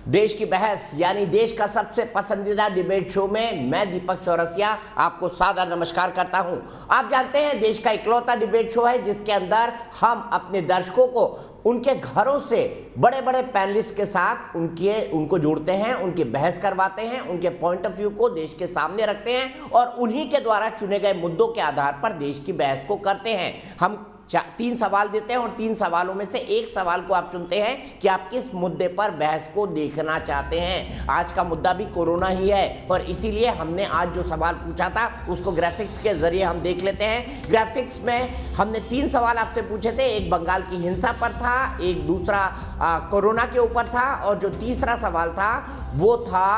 देश की बहस यानी देश का सबसे पसंदीदा डिबेट शो में मैं दीपक चौरसिया आपको सादर नमस्कार करता हूं। आप जानते हैं देश का इकलौता डिबेट शो है जिसके अंदर हम अपने दर्शकों को उनके घरों से बड़े बड़े पैनलिस्ट के साथ उनको जोड़ते हैं, उनकी बहस करवाते हैं, उनके पॉइंट ऑफ व्यू को देश के सामने रखते हैं और उन्हीं के द्वारा चुने गए मुद्दों के आधार पर देश की बहस को करते हैं। हम 3 सवाल देते हैं और 3 सवालों में से एक सवाल को आप चुनते हैं कि आप किस मुद्दे पर बहस को देखना चाहते हैं। आज का मुद्दा भी कोरोना ही है और इसीलिए हमने आज जो सवाल पूछा था उसको ग्राफिक्स के जरिए हम देख लेते हैं। ग्राफिक्स में हमने 3 सवाल आपसे पूछे थे, एक बंगाल की हिंसा पर था, एक दूसरा कोरोना के ऊपर था और जो तीसरा सवाल था वो था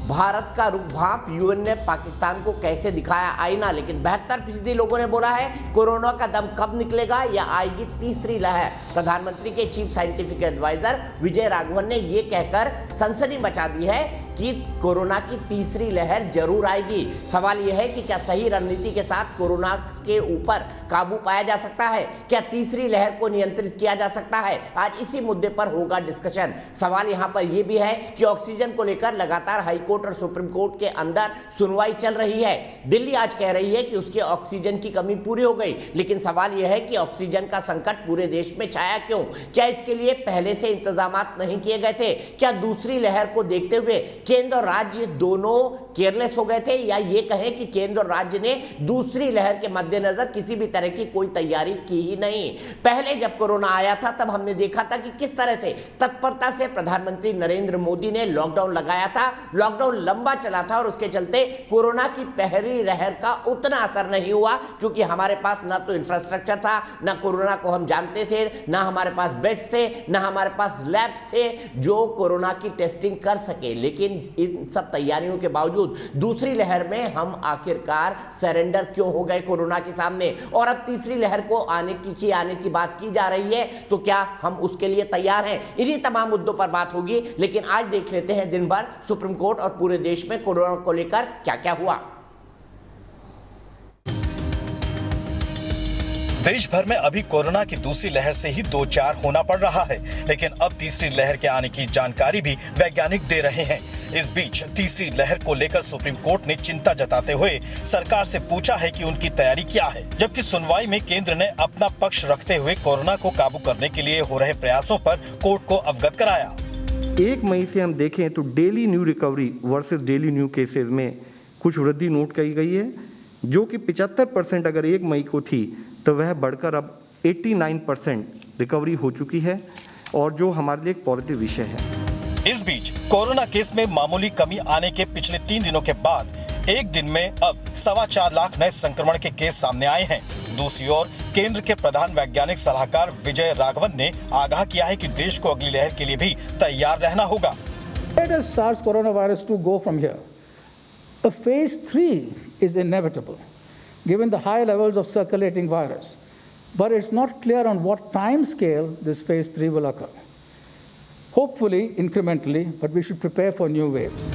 भारत का रुख भाप यूएन ने पाकिस्तान को कैसे दिखाया आईना। लेकिन 72% लोगों ने बोला है कोरोना का दम कब निकलेगा या आएगी तीसरी लहर। प्रधानमंत्री के chief scientific adviser Vijay Raghavan ने यह कहकर सनसनी मचा दी है कि कोरोना की तीसरी लहर जरूर आएगी। सवाल यह है कि क्या सही रणनीति के साथ कोरोना के ऊपर काबू पाया जा सकता है, क्या तीसरी लहर को नियंत्रित किया जा सकता है। आज इसी मुद्दे पर होगा डिस्कशन। सवाल यहां पर यह भी है कि ऑक्सीजन को लेकर लगातार हाईकोर्ट और सुप्रीम कोर्ट के अंदर सुनवाई चल रही है। दिल्ली आज कह रही है कि उसके ऑक्सीजन की कमी पूरी हो गई, लेकिन सवाल यह है कि ऑक्सीजन का संकट पूरे देश में छाया क्यों? क्या इसके लिए पहले से इंतजाम नहीं किए गए थे? क्या दूसरी लहर को देखते हुए केंद्र और राज्य दोनों केयरलेस हो गए थे, या ये कहें कि केंद्र और राज्य ने दूसरी लहर के मद्देनजर किसी भी तरह की कोई तैयारी की ही नहीं? पहले जब कोरोना आया था तब हमने देखा था कि किस तरह से तत्परता से प्रधानमंत्री नरेंद्र मोदी ने लॉकडाउन लगाया था। लॉकडाउन लंबा चला था और उसके चलते कोरोना की पहली लहर का उतना असर नहीं हुआ क्योंकि हमारे पास ना तो इंफ्रास्ट्रक्चर था, ना कोरोना को हम जानते थे, ना हमारे पास बेड्स थे, ना हमारे पास लैब्स थे जो कोरोना की टेस्टिंग कर सके। लेकिन इन सब तैयारियों के बावजूद दूसरी लहर में हम आखिरकार सरेंडर क्यों हो गए कोरोना के सामने? और अब तीसरी लहर को आने की बात की जा रही है, तो क्या हम उसके लिए तैयार हैं? इन्हीं तमाम मुद्दों पर बात होगी। लेकिन आज देख लेते हैं दिन भर सुप्रीम कोर्ट और पूरे देश में कोरोना को लेकर क्या क्या हुआ। देश भर में अभी कोरोना की दूसरी लहर से ही 2-4 होना पड़ रहा है, लेकिन अब तीसरी लहर के आने की जानकारी भी वैज्ञानिक दे रहे हैं। इस बीच तीसरी लहर को लेकर सुप्रीम कोर्ट ने चिंता जताते हुए सरकार से पूछा है कि उनकी तैयारी क्या है, जबकि सुनवाई में केंद्र ने अपना पक्ष रखते हुए कोरोना को काबू करने के लिए हो रहे प्रयासों पर कोर्ट को अवगत कराया। 1 मई से हम देखें तो daily new recovery versus daily new cases में कुछ वृद्धि नोट की गई है, जो कि 75% अगर 1 मई को थी तो वह बढ़कर अब 89% रिकवरी हो चुकी है और जो हमारे लिए एक पॉजिटिव विषय है। इस बीच कोरोना केस में मामूली कमी आने के पिछले 3 दिनों के बाद एक दिन में अब 4.25 लाख नए संक्रमण के केस सामने आए हैं। दूसरी ओर केंद्र के प्रधान वैज्ञानिक सलाहकार विजय राघवन ने आगाह किया है कि देश को अगली लहर के लिए भी तैयार रहना होगा। Where does SARS coronavirus 2 go from here? A phase 3 is inevitable, given the high levels of circulating virus. But it's not clear on what time scale this phase 3 will occur. Hopefully, incrementally, but we should prepare for new waves.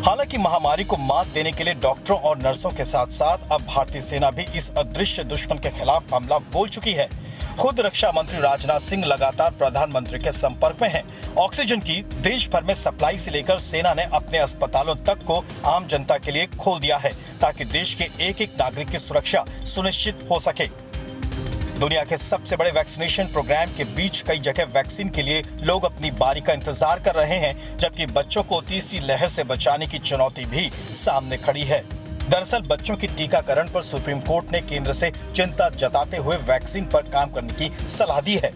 हालांकि महामारी को मात देने के लिए डॉक्टरों और नर्सों के साथ साथ अब भारतीय सेना भी इस अदृश्य दुश्मन के खिलाफ हमला बोल चुकी है। खुद रक्षा मंत्री राजनाथ सिंह लगातार प्रधानमंत्री के संपर्क में हैं। ऑक्सीजन की देश भर में सप्लाई से लेकर सेना ने अपने अस्पतालों तक को आम जनता के लिए खोल दिया है ताकि देश के एक नागरिक की सुरक्षा सुनिश्चित हो सके। दुनिया के सबसे बड़े वैक्सीनेशन प्रोग्राम के बीच कई जगह वैक्सीन के लिए लोग अपनी बारी का इंतजार कर रहे हैं, जबकि बच्चों को तीसरी लहर से बचाने की चुनौती भी सामने खड़ी है। दरअसल बच्चों की टीकाकरण पर सुप्रीम कोर्ट ने केंद्र से चिंता जताते हुए वैक्सीन पर काम करने की सलाह दी है।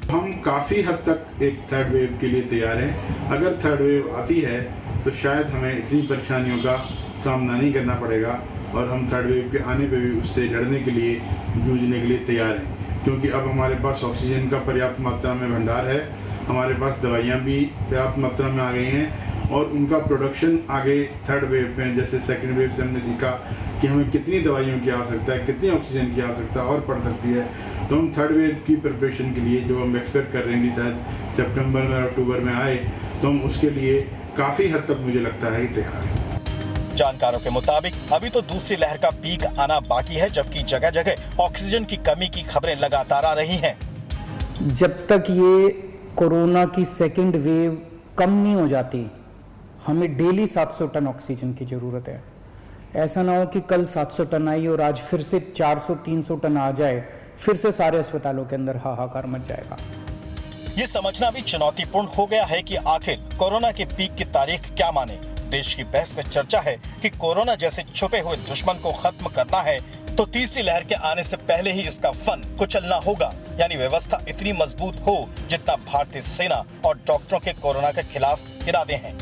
हम काफी हद तक एक थर्ड वेव के लिए तैयार हैं। अगर थर्ड वेव आती है तो शायद हमें इतनी परेशानियों का सामना नहीं करना पड़ेगा और हम थर्ड वेव के आने पे भी उससे लड़ने के लिए, जूझने के लिए तैयार हैं, क्योंकि अब हमारे पास ऑक्सीजन का पर्याप्त मात्रा में भंडार है, हमारे पास दवाइयाँ भी पर्याप्त मात्रा में आ गई हैं और उनका प्रोडक्शन आगे थर्ड वेव में, जैसे सेकेंड वेव से हमने सीखा कि हमें कितनी दवाइयों की आवश्यकता है, कितनी ऑक्सीजन की आवश्यकता और पड़ सकती है, तो हम थर्ड वेव की प्रिपरेशन के लिए जो हम एक्सपेक्ट कर रहे हैं कि शायद सितंबर में और अक्टूबर में आए, तो हम उसके लिए काफ़ी हद तक मुझे लगता है तैयार हैं। जानकारों के मुताबिक अभी तो दूसरी लहर का पीक आना बाकी है, जबकि जगह जगह ऑक्सीजन की कमी की खबरें लगातार आ रही हैं। जब तक ये कोरोना की सेकेंड वेव कम नहीं हो जाती। हमें डेली 700 टन ऑक्सीजन की ज़रूरत है। ऐसा ना हो कि कल 700 टन आई और आज फिर से 400-300 टन आ जाए, फिर से सारे अस्पतालों के अंदर हाहाकार मच जाएगा। ये समझना भी चुनौतीपूर्ण हो गया है कि आखिर कोरोना के पीक की तारीख क्या माने। देश की बहस में चर्चा है कि कोरोना जैसे छुपे हुए दुश्मन को खत्म करना है तो तीसरी लहर के आने से पहले ही इसका फन कुचलना होगा, यानी व्यवस्था इतनी मजबूत हो जितना भारतीय सेना और डॉक्टरों के कोरोना के खिलाफ इरादे हैं।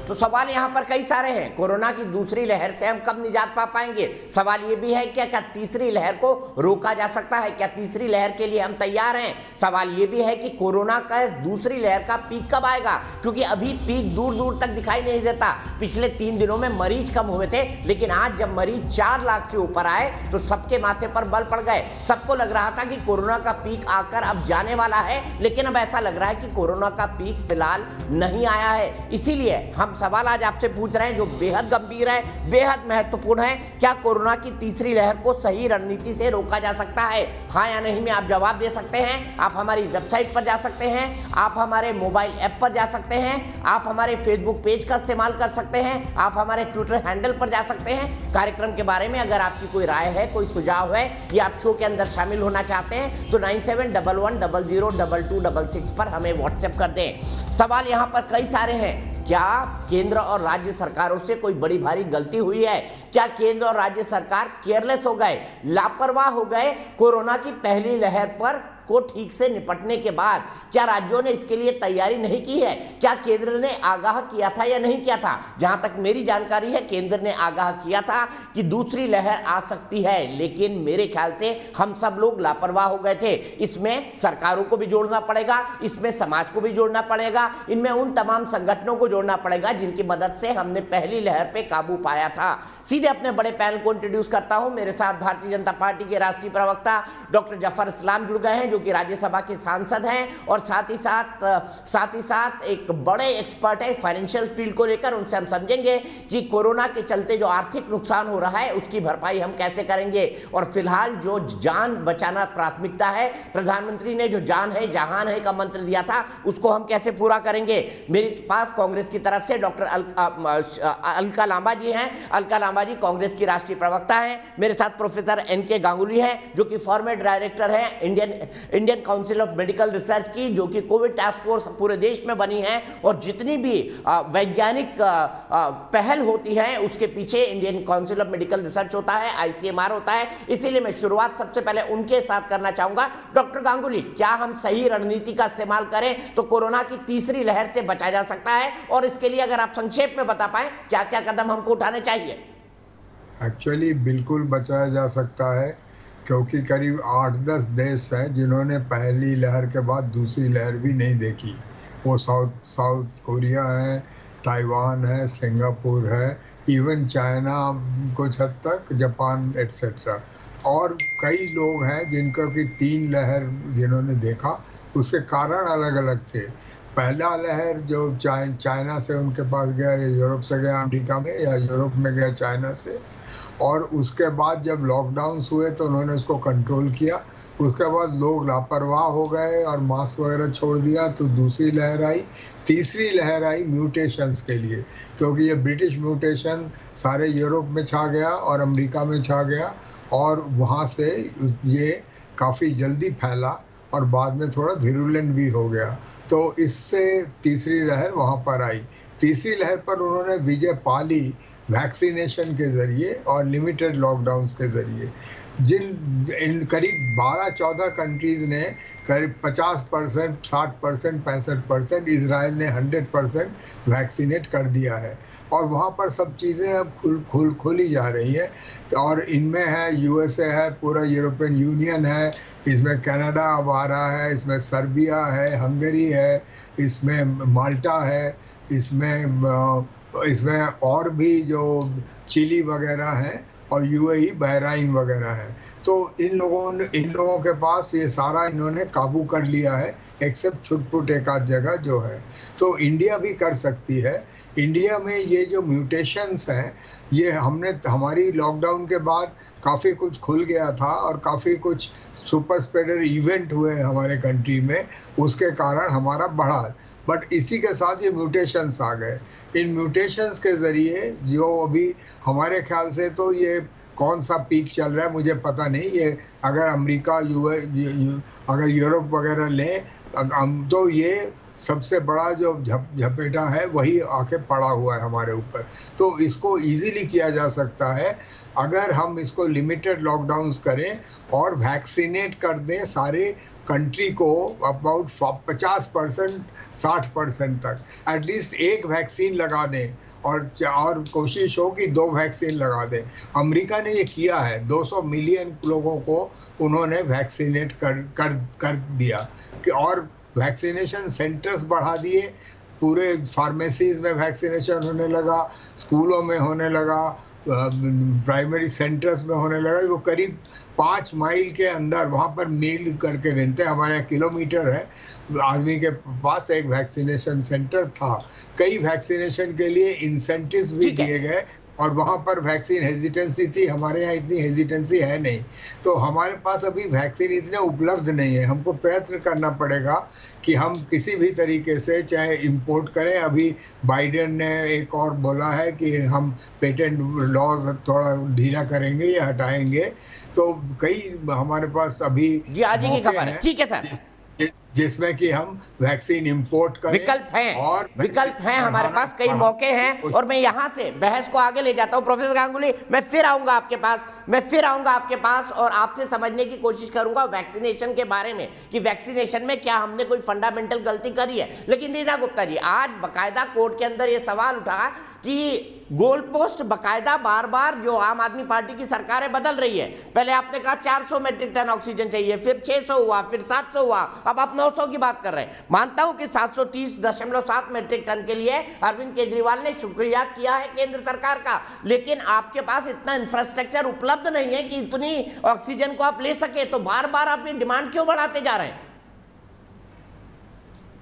तो सवाल यहाँ पर कई सारे हैं। कोरोना की दूसरी लहर से हम कब निजात पा पाएंगे? सवाल ये भी है क्या तीसरी लहर को रोका जा सकता है? क्या तीसरी लहर के लिए हम तैयार हैं? सवाल ये भी है कि कोरोना का दूसरी लहर का पीक कब आएगा, क्योंकि अभी पीक दूर दूर तक दिखाई नहीं देता। पिछले 3 दिनों में मरीज कम हुए थे, लेकिन आज जब मरीज 4 लाख से ऊपर आए तो सबके माथे पर बल पड़ गए। सबको लग रहा था कि कोरोना का पीक आकर अब जाने वाला है, लेकिन अब ऐसा लग रहा है कि कोरोना का पीक फिलहाल नहीं आया है। इसीलिए हम सवाल आज आपसे पूछ रहे हैं जो बेहद गंभीर है, बेहद महत्वपूर्ण है। क्या कोरोना की तीसरी लहर को सही रणनीति से रोका जा सकता है? हाँ या नहीं में आप जवाब दे सकते हैं। आप हमारी वेबसाइट पर जा सकते हैं, आप हमारे मोबाइल ऐप पर जा सकते हैं, आप हमारे फेसबुक पेज का इस्तेमाल कर सकते हैं, आप हमारे ट्विटर हैंडल पर जा सकते हैं। कार्यक्रम के बारे में अगर आपकी कोई राय है, कोई सुझाव है या आप शो के अंदर शामिल होना चाहते हैं तो 9711002266 पर हमें व्हाट्सएप कर दें। सवाल यहाँ पर कई सारे हैं। क्या केंद्र और राज्य सरकारों से कोई बड़ी भारी गलती हुई है? क्या केंद्र और राज्य सरकार केयरलेस हो गए, लापरवाह हो गए? कोरोना की पहली लहर पर को ठीक से निपटने के बाद क्या राज्यों ने इसके लिए तैयारी नहीं की है? क्या केंद्र ने आगाह किया था या नहीं किया था? जहां तक मेरी जानकारी है केंद्र ने आगाह किया था कि दूसरी लहर आ सकती है, लेकिन मेरे ख्याल से हम सब लोग लापरवाह हो गए थे। इसमें सरकारों को भी जोड़ना पड़ेगा, इसमें समाज को भी जोड़ना पड़ेगा, इनमें उन तमाम संगठनों को जोड़ना पड़ेगा जिनकी मदद से हमने पहली लहर पे काबू पाया था। सीधे अपने बड़े पैनल को इंट्रोड्यूस करता हूं। मेरे साथ भारतीय जनता पार्टी के राष्ट्रीय प्रवक्ता डॉक्टर जफर इस्लाम जुड़ गए हैं, जो कि राज्यसभा के सांसद हैं और साथ ही साथ एक बड़े एक्सपर्ट है फाइनेंशियल फील्ड को लेकर। उनसे हम समझेंगे कि कोरोना के चलते जो आर्थिक नुकसान हो रहा है उसकी भरपाई हम कैसे करेंगे, और फिलहाल जो जान बचाना प्राथमिकता है, प्रधानमंत्री ने जो जान है जहान है का मंत्र दिया था, उसको हम कैसे पूरा करेंगे। मेरे पास कांग्रेस की तरफ से डॉक्टर अलका लांबा जी हैं। अलका लांबा जी कांग्रेस की राष्ट्रीय प्रवक्ता हैं। मेरे साथ प्रोफेसर NK गांगुली हैं, जो कि फॉर्मर डायरेक्टर हैं Indian council of medical research की, जो कि कोविड टास्क फोर्स पूरे देश में बनी है और जितनी भी वैज्ञानिक पहल होती है उसके पीछे Indian council of medical research होता है, ICMR होता है। इसीलिए मैं शुरुआत सबसे पहले उनके साथ करना चाहूंगा। डॉक्टर गांगुली, क्या हम सही रणनीति का इस्तेमाल करें तो कोरोना की तीसरी लहर से बचा जा सकता है? और इसके लिए अगर आप संक्षेप में बता पाएं क्या क्या कदम हमको उठाने चाहिए? एक्चुअली बिल्कुल बचाया जा सकता है, क्योंकि करीब 8-10 देश हैं जिन्होंने पहली लहर के बाद दूसरी लहर भी नहीं देखी। वो साउथ कोरिया है, ताइवान है, सिंगापुर है, इवन चाइना कुछ हद तक, जापान एट्सेट्रा। और कई लोग हैं जिनका कि 3 लहर जिन्होंने देखा, उसके कारण अलग अलग थे। पहला लहर जो चाइना से उनके पास गया या यूरोप से गया अमेरिका में, या यूरोप में गया चाइना से, और उसके बाद जब लॉकडाउन्स हुए तो उन्होंने उसको कंट्रोल किया। उसके बाद लोग लापरवाह हो गए और मास्क वगैरह छोड़ दिया, तो दूसरी लहर आई। तीसरी लहर आई म्यूटेशंस के लिए, क्योंकि ये ब्रिटिश म्यूटेशन सारे यूरोप में छा गया और अमेरिका में छा गया, और वहाँ से ये काफ़ी जल्दी फैला और बाद में थोड़ा विरुलेंट भी हो गया। तो इससे तीसरी लहर वहाँ पर आई। तीसरी लहर पर उन्होंने विजय पा ली वैक्सीनेशन के ज़रिए और लिमिटेड लॉकडाउन्स के ज़रिए। इन करीब 12-14 कंट्रीज़ ने करीब 50%, 60%, 65%, इजराइल ने 100% वैक्सीनेट कर दिया है, और वहाँ पर सब चीज़ें अब खुली जा रही हैं। और इनमें है USA है, पूरा यूरोपियन यूनियन है, इसमें कनाडा अब आ रहा है, इसमें सर्बिया है, हंगरी है, इसमें माल्टा है, इसमें और भी जो चिली वगैरह हैं, और UAE, बहराइन वगैरह है। तो इन लोगों के पास ये सारा इन्होंने काबू कर लिया है, एक्सेप्ट छुटपुट एक आध जगह जो है। तो इंडिया भी कर सकती है। इंडिया में ये जो म्यूटेशंस हैं, ये हमारी लॉकडाउन के बाद काफ़ी कुछ खुल गया था और काफ़ी कुछ सुपर स्प्रेडर इवेंट हुए हमारे कंट्री में, उसके कारण हमारा बढ़ा। बट इसी के साथ ये म्यूटेशंस आ गए। इन म्यूटेशंस के ज़रिए जो अभी हमारे ख्याल से तो ये कौन सा पीक चल रहा है मुझे पता नहीं, ये अगर अमेरिका अगर यूरोप वगैरह लें हम तो ये सबसे बड़ा जो झपेटा है वही आके पड़ा हुआ है हमारे ऊपर। तो इसको इजीली किया जा सकता है अगर हम इसको लिमिटेड लॉकडाउन्स करें और वैक्सीनेट कर दें सारे कंट्री को अबाउट 50% 60% तक, एटलीस्ट एक वैक्सीन लगा दें और कोशिश हो कि 2 वैक्सीन लगा दें। अमेरिका ने ये किया है, 200 मिलियन लोगों को उन्होंने वैक्सीनेट कर दिया कि और वैक्सीनेशन सेंटर्स बढ़ा दिए, पूरे फार्मेसीज में वैक्सीनेशन होने लगा, स्कूलों में होने लगा, प्राइमरी सेंटर्स में होने लगा। वो करीब 5 माइल के अंदर वहाँ पर मील करके गिनते हैं, हमारे यहाँ किलोमीटर है, आदमी के पास एक वैक्सीनेशन सेंटर था। कई वैक्सीनेशन के लिए इंसेंटिव्स भी दिए गए और वहाँ पर वैक्सीन हेजिटेंसी थी, हमारे यहाँ इतनी हेजिटेंसी है नहीं। तो हमारे पास अभी वैक्सीन इतने उपलब्ध नहीं है, हमको प्रयत्न करना पड़ेगा कि हम किसी भी तरीके से चाहे इंपोर्ट करें। अभी बाइडेन ने एक और बोला है कि हम पेटेंट लॉज थोड़ा ढीला करेंगे या हटाएंगे। तो कई हमारे पास अभी जी आज की खबर है, ठीक है सर, जिसमें कि हम वैक्सीन इंपोर्ट करें, विकल्प हैं और विकल्प हैं हमारे पास, कई मौके हैं। और मैं यहां से बहस को आगे ले जाता हूं। प्रोफेसर गांगुली, मैं फिर आऊंगा आपके पास और आपसे समझने की कोशिश करूंगा वैक्सीनेशन के बारे में कि वैक्सीनेशन में क्या हमने कोई फंडामेंटल गलती करी है। लेकिन रीना गुप्ता जी, आज बकायदा कोर्ट के अंदर यह सवाल उठा कि गोल पोस्ट बकायदा बार बार जो आम आदमी पार्टी की सरकारें बदल रही है। पहले आपने कहा 400 मेट्रिक टन ऑक्सीजन चाहिए, फिर 600 हुआ, फिर 700 हुआ, अब आप 900 की बात कर रहे हैं। मानता हूं कि 730.7 मेट्रिक टन के लिए अरविंद केजरीवाल ने शुक्रिया किया है केंद्र सरकार का, लेकिन आपके पास इतना इंफ्रास्ट्रक्चर उपलब्ध नहीं है कि इतनी ऑक्सीजन को आप ले सके। तो बार बार आप ये डिमांड क्यों बढ़ाते जा रहे हैं?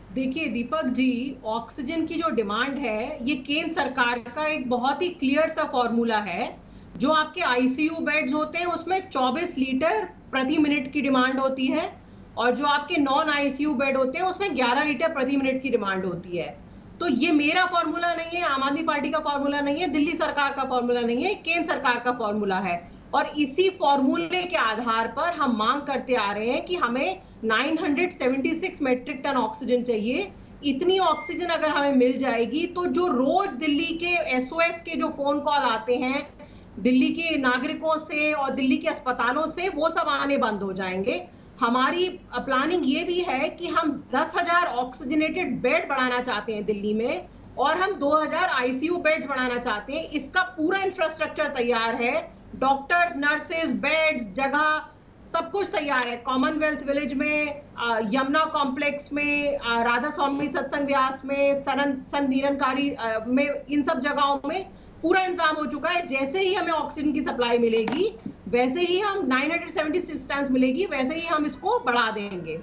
देखिए दीपक जी, ऑक्सीजन की जो डिमांड है ये केंद्र सरकार का एक बहुत ही क्लियर सा फॉर्मूला है। जो आपके आईसीयू बेड्स होते हैं उसमें 24 लीटर प्रति मिनट की डिमांड होती है और जो आपके नॉन आईसीयू बेड होते हैं उसमें 11 लीटर प्रति मिनट की डिमांड होती है। तो ये मेरा फॉर्मूला नहीं है, आम आदमी पार्टी का फॉर्मूला नहीं है, दिल्ली सरकार का फॉर्मूला नहीं है, केंद्र सरकार का फॉर्मूला है। और इसी फॉर्मूले के आधार पर हम मांग करते आ रहे हैं कि हमें 976 मेट्रिक टन ऑक्सीजन चाहिए। इतनी ऑक्सीजन अगर हमें मिल जाएगी तो जो रोज दिल्ली के एसओएस के जो फोन कॉल आते हैं दिल्ली के नागरिकों से और दिल्ली के अस्पतालों से, वो सब आने बंद हो जाएंगे। हमारी प्लानिंग ये भी है कि हम 10,000 ऑक्सीजनेटेड बेड बढ़ाना चाहते हैं दिल्ली में और हम 2,000 आईसीयू बेड्स बढ़ाना चाहते हैं। इसका पूरा इंफ्रास्ट्रक्चर तैयार है, डॉक्टर्स, नर्सेज, बेड्स, जगह सब कुछ तैयार है। कॉमनवेल्थ विलेज में, यमुना कॉम्प्लेक्स में, राधा स्वामी सत्संग व्यास में, संत निरंकारी में, इन सब जगहों में पूरा इंतजाम हो चुका है। जैसे ही हमें ऑक्सीजन की सप्लाई मिलेगी वैसे ही हम 976 टन मिलेगी, वैसे ही हम इसको बढ़ा देंगे।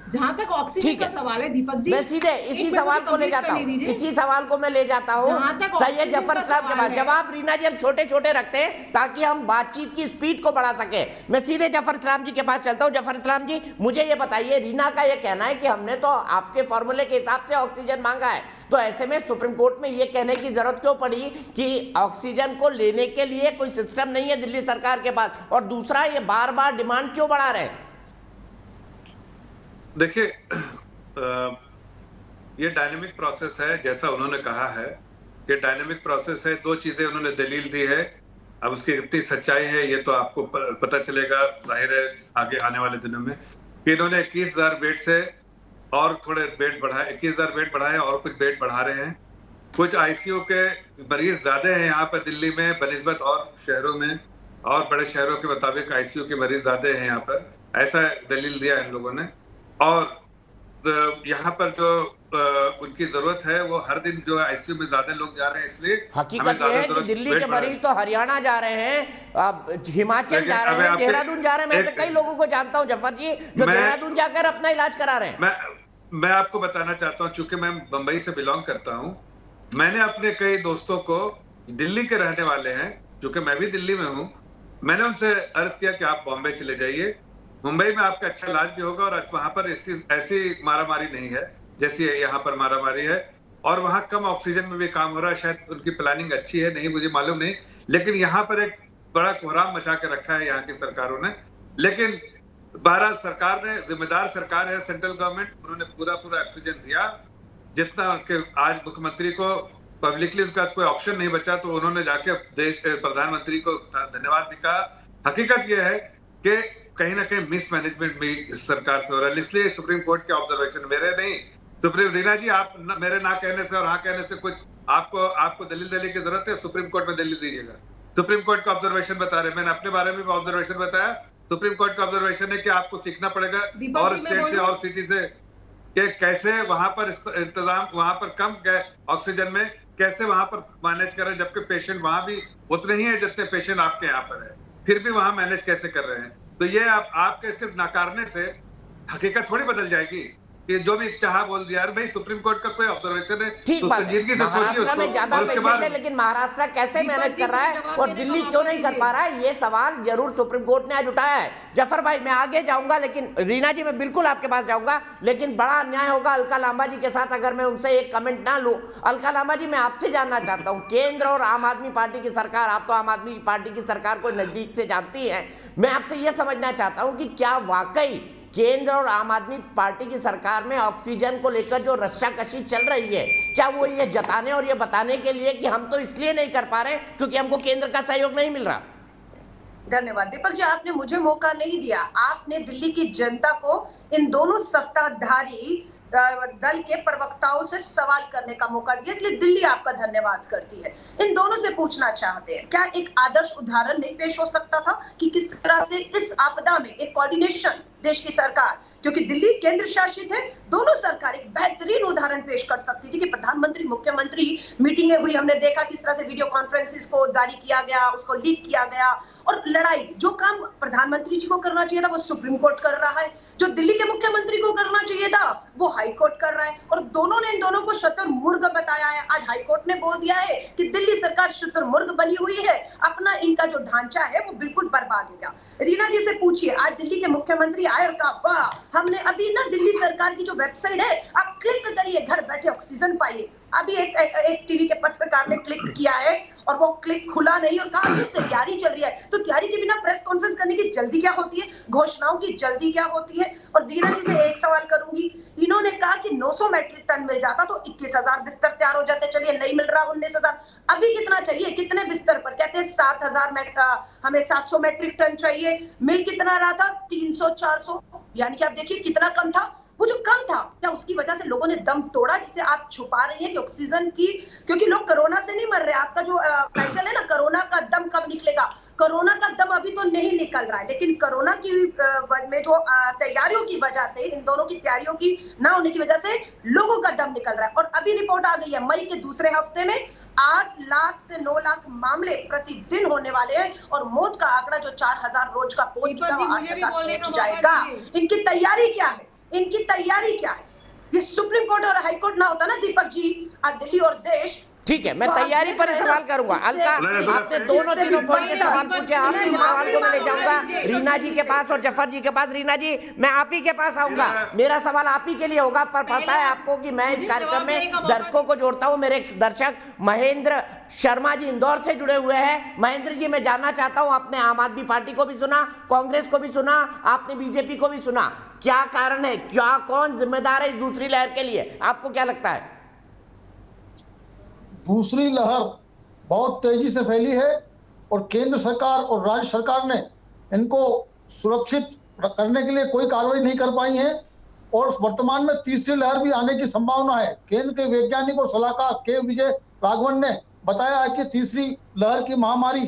जहां तक ऑक्सीजन का सवाल है दीपक जी, मैं सीधे इसी सवाल को ले जाता हूं, इसी सवाल को मैं ले जाता हूं सैयद जफर इस्लाम के पास। जवाब रीना जी हम छोटे छोटे रखते हैं ताकि हम बातचीत की स्पीड को बढ़ा सके। मैं सीधे जफर इस्लाम जी के पास चलता हूं। जफर इस्लाम जी, मुझे ये बताइए, रीना का ये कहना है कि हमने तो आपके फॉर्मूले के हिसाब से ऑक्सीजन मांगा है, तो ऐसे में सुप्रीम कोर्ट में ये कहने की जरूरत क्यों पड़ी कि ऑक्सीजन को लेने के लिए कोई सिस्टम नहीं है दिल्ली सरकार के पास? और दूसरा, ये बार बार डिमांड क्यों बढ़ा रहे हैं? देखिए, ये डायनेमिक प्रोसेस है, जैसा उन्होंने कहा है कि डायनेमिक प्रोसेस है। 2 चीजें उन्होंने दलील दी है, अब उसकी कितनी सच्चाई है ये तो आपको पता चलेगा जाहिर है आगे आने वाले दिनों में। कि इन्होंने 21,000 बेड से और थोड़े बेड बढ़ाए, 21,000 बेड बढ़ाए और कुछ बेड बढ़ा रहे हैं। कुछ आईसीयू के मरीज ज्यादा हैं यहाँ पर दिल्ली में बनिस्बत और शहरों में, और बड़े शहरों के मुताबिक आईसीयू के मरीज ज्यादा हैं यहाँ पर, ऐसा दलील दिया इन लोगों ने। और यहाँ पर जो उनकी जरूरत है वो हर दिन जो आईसीयू में ज्यादा लोग जा रहे हैं, इसलिए हकीकत ये है कि दिल्ली के मरीज तो हरियाणा जा रहे हैं, हिमाचल जा रहे हैं, देहरादून जा रहे हैं। मैं ऐसे कई लोगों को जानता हूं जफर जी जो देहरादून जाकर अपना इलाज करा रहे हैं। मैं आपको बताना चाहता हूं, चूंकि मैं बंबई से बिलोंग करता हूं, मैंने अपने कई दोस्तों को दिल्ली के रहने वाले हैं, चूंकि मैं भी दिल्ली में हूं, मैंने उनसे अर्ज किया कि आप बॉम्बे चले जाइए, मुंबई में आपका अच्छा इलाज भी होगा और वहां पर ऐसी मारामारी नहीं है। जैसी यहाँ पर मारामारी है, और वहां कम ऑक्सीजन में भी काम हो रहा है। शायद उनकी प्लानिंग अच्छी है, नहीं मुझे मालूम नहीं, लेकिन यहाँ पर एक बड़ा कोहराम मचा के रखा है यहाँ की सरकारों ने। लेकिन बहरहाल सरकार ने, जिम्मेदार सरकार है सेंट्रल गवर्नमेंट, उन्होंने पूरा ऑक्सीजन दिया जितना कि आज मुख्यमंत्री को पब्लिकली उनका कोई ऑप्शन नहीं बचा, तो उन्होंने जाके देश प्रधानमंत्री को धन्यवाद भी कहा। हकीकत यह है कि कहीं ना कहीं मिसमैनेजमेंट भी इस सरकार से हो रहा है, इसलिए सुप्रीम कोर्ट के ऑब्जर्वेशन, मेरे नहीं, सुप्रीम, रीना जी आप मेरे ना कहने से और हाँ कहने से कुछ आपको दलील देने की जरूरत है, सुप्रीम कोर्ट में दलील दीजिएगा। सुप्रीम कोर्ट का ऑब्जर्वेशन बता रहे, मैंने अपने बारे में ऑब्जर्वेशन बताया, सुप्रीम कोर्ट का ऑब्जर्वेशन है कि आपको सीखना पड़ेगा और स्टेट से और सिटी से कि कैसे वहां पर इंतजाम, वहां पर कम ऑक्सीजन में कैसे वहां पर मैनेज करें, जबकि पेशेंट वहां भी उतने ही है जितने पेशेंट आपके यहाँ पर है, फिर भी वहां मैनेज कैसे कर रहे हैं। तो ये आपके सिर्फ नकारने से हकीकत थोड़ी बदल जाएगी कि जो भी चाहा बोल दिया। भाई सुप्रीम कोर्ट का कोई ऑब्जर्वेशन है तो संजीदगी से सोचिए उसको। में ज्यादा पेशेंट है, लेकिन महाराष्ट्र कैसे मैनेज कर रहा है और दिल्ली क्यों नहीं कर पा रहा है, ये सवाल जरूर सुप्रीम कोर्ट ने आज उठाया है। जफर भाई मैं आगे जाऊंगा, लेकिन रीना जी मैं बिल्कुल आपके पास जाऊंगा, लेकिन बड़ा अन्याय होगा अलका लांबा जी के साथ अगर मैं उनसे एक कमेंट ना लूं। अलका लांबा जी मैं आपसे जानना चाहता हूं, केंद्र और आम आदमी पार्टी की सरकार, आप तो आम आदमी पार्टी की सरकार को नजदीक से जानती है, मैं आपसे यह समझना चाहता हूं कि क्या वाकई केंद्र और आम आदमी पार्टी की सरकार में ऑक्सीजन को लेकर जो रस्साकशी चल रही है, क्या वो ये जताने और ये बताने के लिए कि हम तो इसलिए नहीं कर पा रहे क्योंकि हमको केंद्र का सहयोग नहीं मिल रहा? धन्यवाद दीपक जी, आपने मुझे मौका नहीं दिया, आपने दिल्ली की जनता को इन दोनों सत्ताधारी दल के प्रवक्ताओं से सवाल करने का मौका दिया, इसलिए दिल्ली आपका धन्यवाद करती है। इन दोनों से पूछना चाहते हैं, क्या एक आदर्श उदाहरण नहीं पेश हो सकता था कि किस तरह से इस आपदा में एक कोऑर्डिनेशन देश की सरकार, क्योंकि दिल्ली केंद्र शासित है, दोनों सरकार एक बेहतरीन उदाहरण पेश कर सकती थी कि प्रधानमंत्री मुख्यमंत्री मीटिंगें हुई, हमने देखा किस तरह से वीडियो कॉन्फ्रेंसिस को जारी किया गया, उसको लीक किया गया, और लड़ाई जो काम प्रधानमंत्री जी को करना चाहिए था वो सुप्रीम कोर्ट कर रहा है, जो दिल्ली के मुख्यमंत्री को करना चाहिए था वो हाई कोर्ट कर रहा है, और दोनों ने इन दोनों को शुतुरमुर्ग बताया है। आज हाई कोर्ट ने बोल दिया है कि दिल्ली सरकार शुतुरमुर्ग बनी हुई है, अपना इनका जो ढांचा है वो बिल्कुल बर्बाद हो गया। रीना जी से पूछिए, आज दिल्ली के मुख्यमंत्री आए और कहा वाह हमने अभी ना दिल्ली सरकार की जो वेबसाइट है आप क्लिक करिए, घर बैठे ऑक्सीजन पाइए। अभी एक टीवी के पत्रकार ने क्लिक किया है और वो क्लिक खुला नहीं, और कहा तैयारी चल रही है, तो तैयारी के बिना प्रेस कॉन्फ्रेंस करने की जल्दी क्या होती है, घोषणाओं की जल्दी क्या होती है। और रीना जी से एक सवाल करूंगी, इन्होंने कहा कि 900 मैट्रिक टन मिल जाता तो 21,000 बिस्तर तैयार हो जाते, चलिए नहीं मिल रहा 19,000, अभी कितना चाहिए, कितने बिस्तर पर, कहते हैं 7,000 हमें 700 मैट्रिक टन चाहिए, मिल कितना रहा था 300-400, यानी कि आप देखिए कितना कम था। वो जो कम था क्या उसकी वजह से लोगों ने दम तोड़ा, जिसे आप छुपा रही हैं कि ऑक्सीजन की, क्योंकि लोग कोरोना से नहीं मर रहे, आपका जो टाइटल है ना कोरोना का दम कब निकलेगा, कोरोना का दम अभी तो नहीं निकल रहा है, लेकिन कोरोना की में जो तैयारियों की वजह से, इन दोनों की तैयारियों की ना होने की वजह से लोगों का दम निकल रहा है। और अभी रिपोर्ट आ गई है मई के दूसरे हफ्ते में 8 लाख से 9 लाख मामले प्रतिदिन होने वाले हैं, और मौत का आंकड़ा जो 4,000 रोज का पहुंच चुका है 8,000 पहुंच जाएगा। इनकी तैयारी क्या है, इनकी तैयारी क्या है? ये सुप्रीम कोर्ट और हाई कोर्ट ना होता ना दीपक जी, आज दिल्ली और देश। ठीक है, मैं तैयारी पर सवाल करूंगा। अलका आपने दोनों तीनों पॉइंट के सवाल पूछे, आपके सवाल को मैं ले जाऊंगा रीना जी के पास और जफर जी के पास। रीना जी मैं आप ही के पास आऊंगा, मेरा सवाल आप ही के लिए होगा, पर पता है आपको कि मैं इस कार्यक्रम में दर्शकों को जोड़ता हूं। मेरे एक दर्शक महेंद्र शर्मा जी इंदौर से जुड़े हुए हैं। महेंद्र जी मैं जानना चाहता हूं, आपने आम आदमी पार्टी को भी सुना, कांग्रेस को भी सुना, आपने बीजेपी को भी सुना, क्या कारण है, क्या कौन जिम्मेदार है इस दूसरी लहर के लिए, आपको क्या लगता है? दूसरी लहर बहुत तेजी से फैली है और केंद्र सरकार और राज्य सरकार ने इनको सुरक्षित करने के लिए कोई कार्रवाई नहीं कर पाई है, और वर्तमान में तीसरी लहर भी आने की संभावना है। केंद्र के वैज्ञानिक और सलाहकार के विजय राघवन ने बताया है कि तीसरी लहर की महामारी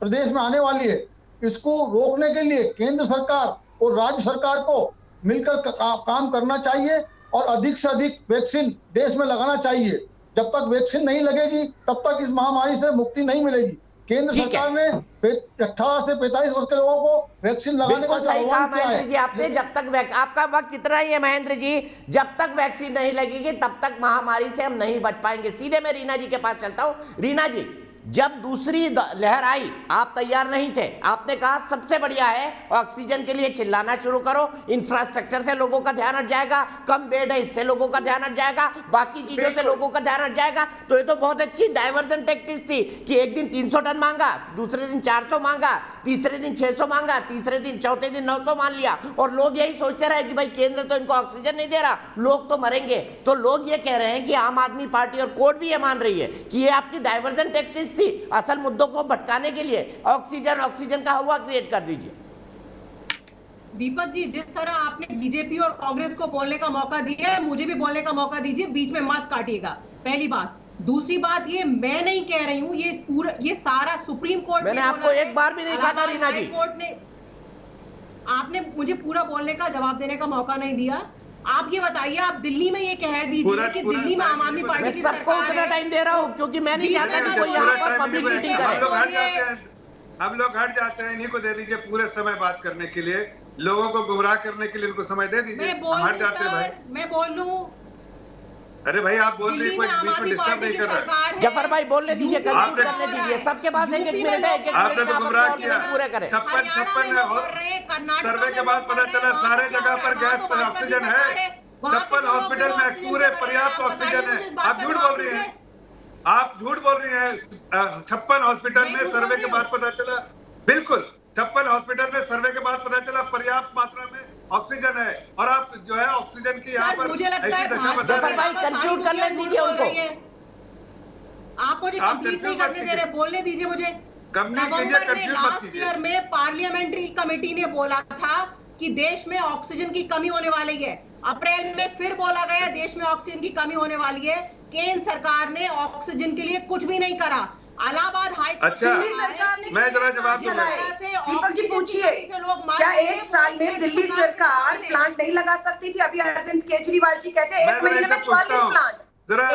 प्रदेश में आने वाली है। इसको रोकने के लिए केंद्र सरकार और राज्य सरकार को मिलकर काम करना चाहिए और अधिक से अधिक वैक्सीन देश में लगाना चाहिए। जब तक वैक्सीन नहीं लगेगी तब तक इस महामारी से मुक्ति नहीं मिलेगी। केंद्र सरकार ने 18 से 45 वर्ष के लोगों को वैक्सीन लगाने का आह्वान किया है। जी आपने जब तक आपका वक्त इतना ही है महेंद्र जी, जब तक वैक्सीन नहीं लगेगी तब तक महामारी से हम नहीं बच पाएंगे। सीधे मैं रीना जी के पास चलता हूं। रीना जी, जब दूसरी लहर आई आप तैयार नहीं थे, आपने कहा सबसे बढ़िया है ऑक्सीजन के लिए चिल्लाना शुरू करो, इंफ्रास्ट्रक्चर से लोगों का ध्यान हट जाएगा, कम बेड है इससे लोगों का ध्यान हट जाएगा, बाकी चीजों से लोगों का ध्यान हट जाएगा। तो ये तो बहुत अच्छी डाइवर्जन टैक्टिक्स थी कि एक दिन 300 टन मांगा, दूसरे दिन 400 मांगा, तीसरे दिन 600 मांगा, तीसरे दिन चौथे दिन 900 मान लिया, और लोग यही सोचते रहे कि भाई केंद्र तो इनको ऑक्सीजन नहीं दे रहा, लोग तो मरेंगे। तो लोग ये कह रहे हैं कि आम आदमी पार्टी और कोर्ट भी ये मान रही है कि ये आपकी डाइवर्जन टैक्टिक्स थी, असल मुद्दों को भटकाने के लिए ऑक्सीजन का हवा क्रिएट कर दीजिए। दीपक जी, जिस तरह आपने बीजेपी और कांग्रेस को बोलने का मौका दिया है, मुझे भी बोलने का मौका दीजिए, बीच में मत काटिएगा, पहली बात। दूसरी बात, ये मैं नहीं कह रही हूँ, ये सारा सुप्रीम कोर्ट मैंने आपको एक बार भी नहीं काटा रीना जी। कोर्ट ने, आपने मुझे पूरा बोलने का जवाब देने का मौका नहीं दिया। आप ये बताइए, आप दिल्ली में ये कह दीजिए कि दिल्ली में आम आदमी पार्टी की सबको उतना टाइम दे रहा हूँ क्योंकि मैं नहीं चाहता कि कोई यहाँ पर पब्लिक मीटिंग करे। हम लोग हट जाते हैं, इन्हीं को दे दीजिए पूरे समय बात करने के लिए, लोगों को गुमराह करने के लिए इनको समय दे दीजिए। हम हट जाते हैं भाई। मैं बोल लूं? अरे भाई आप बोल रही, कोई बीच में डिस्टर्ब नहीं कर रहा। जफर भाई बोलने दीजिए, कंक्लूड करने दीजिए, सबके पास एक मिनट है, एक आपने तो गुमराह किया। पूरे करें। 56 सर्वे के बाद पता चला सारे जगह पर गैस ऑक्सीजन है, 56 हॉस्पिटल में पूरे पर्याप्त ऑक्सीजन है। आप झूठ बोल रही हैं, आप झूठ बोल रही हैं। 56 हॉस्पिटल में सर्वे के बाद पता चला, बिल्कुल 56 हॉस्पिटल में सर्वे के बाद पता चला पर्याप्त मात्रा में ऑक्सीजन है, और आप जो है ऑक्सीजन की यहाँ पर मुझे लगता है जफर भाई कंक्लूड कर लेने दीजिए उनको। आप मुझे कंप्लीट नहीं करने दे रहे, बोलने दीजिए मुझे। नवंबर में लास्ट ईयर में पार्लियामेंट्री कमेटी ने बोला था कि देश में ऑक्सीजन की कमी होने वाली है। अप्रैल में फिर बोला गया देश में ऑक्सीजन की कमी होने वाली है। केंद्र सरकार ने ऑक्सीजन के लिए कुछ भी नहीं करा। इलाहाबाद हाई कोर्ट दिल्ली सरकार ने मैं जरा जवाब दूंगा। दीपक जी पूछिए, क्या एक साल में दिल्ली सरकार प्लांट नहीं लगा सकती थी? अभी अरविंद केजरीवाल जी कहते हैं 1 महीने में 44 प्लांट,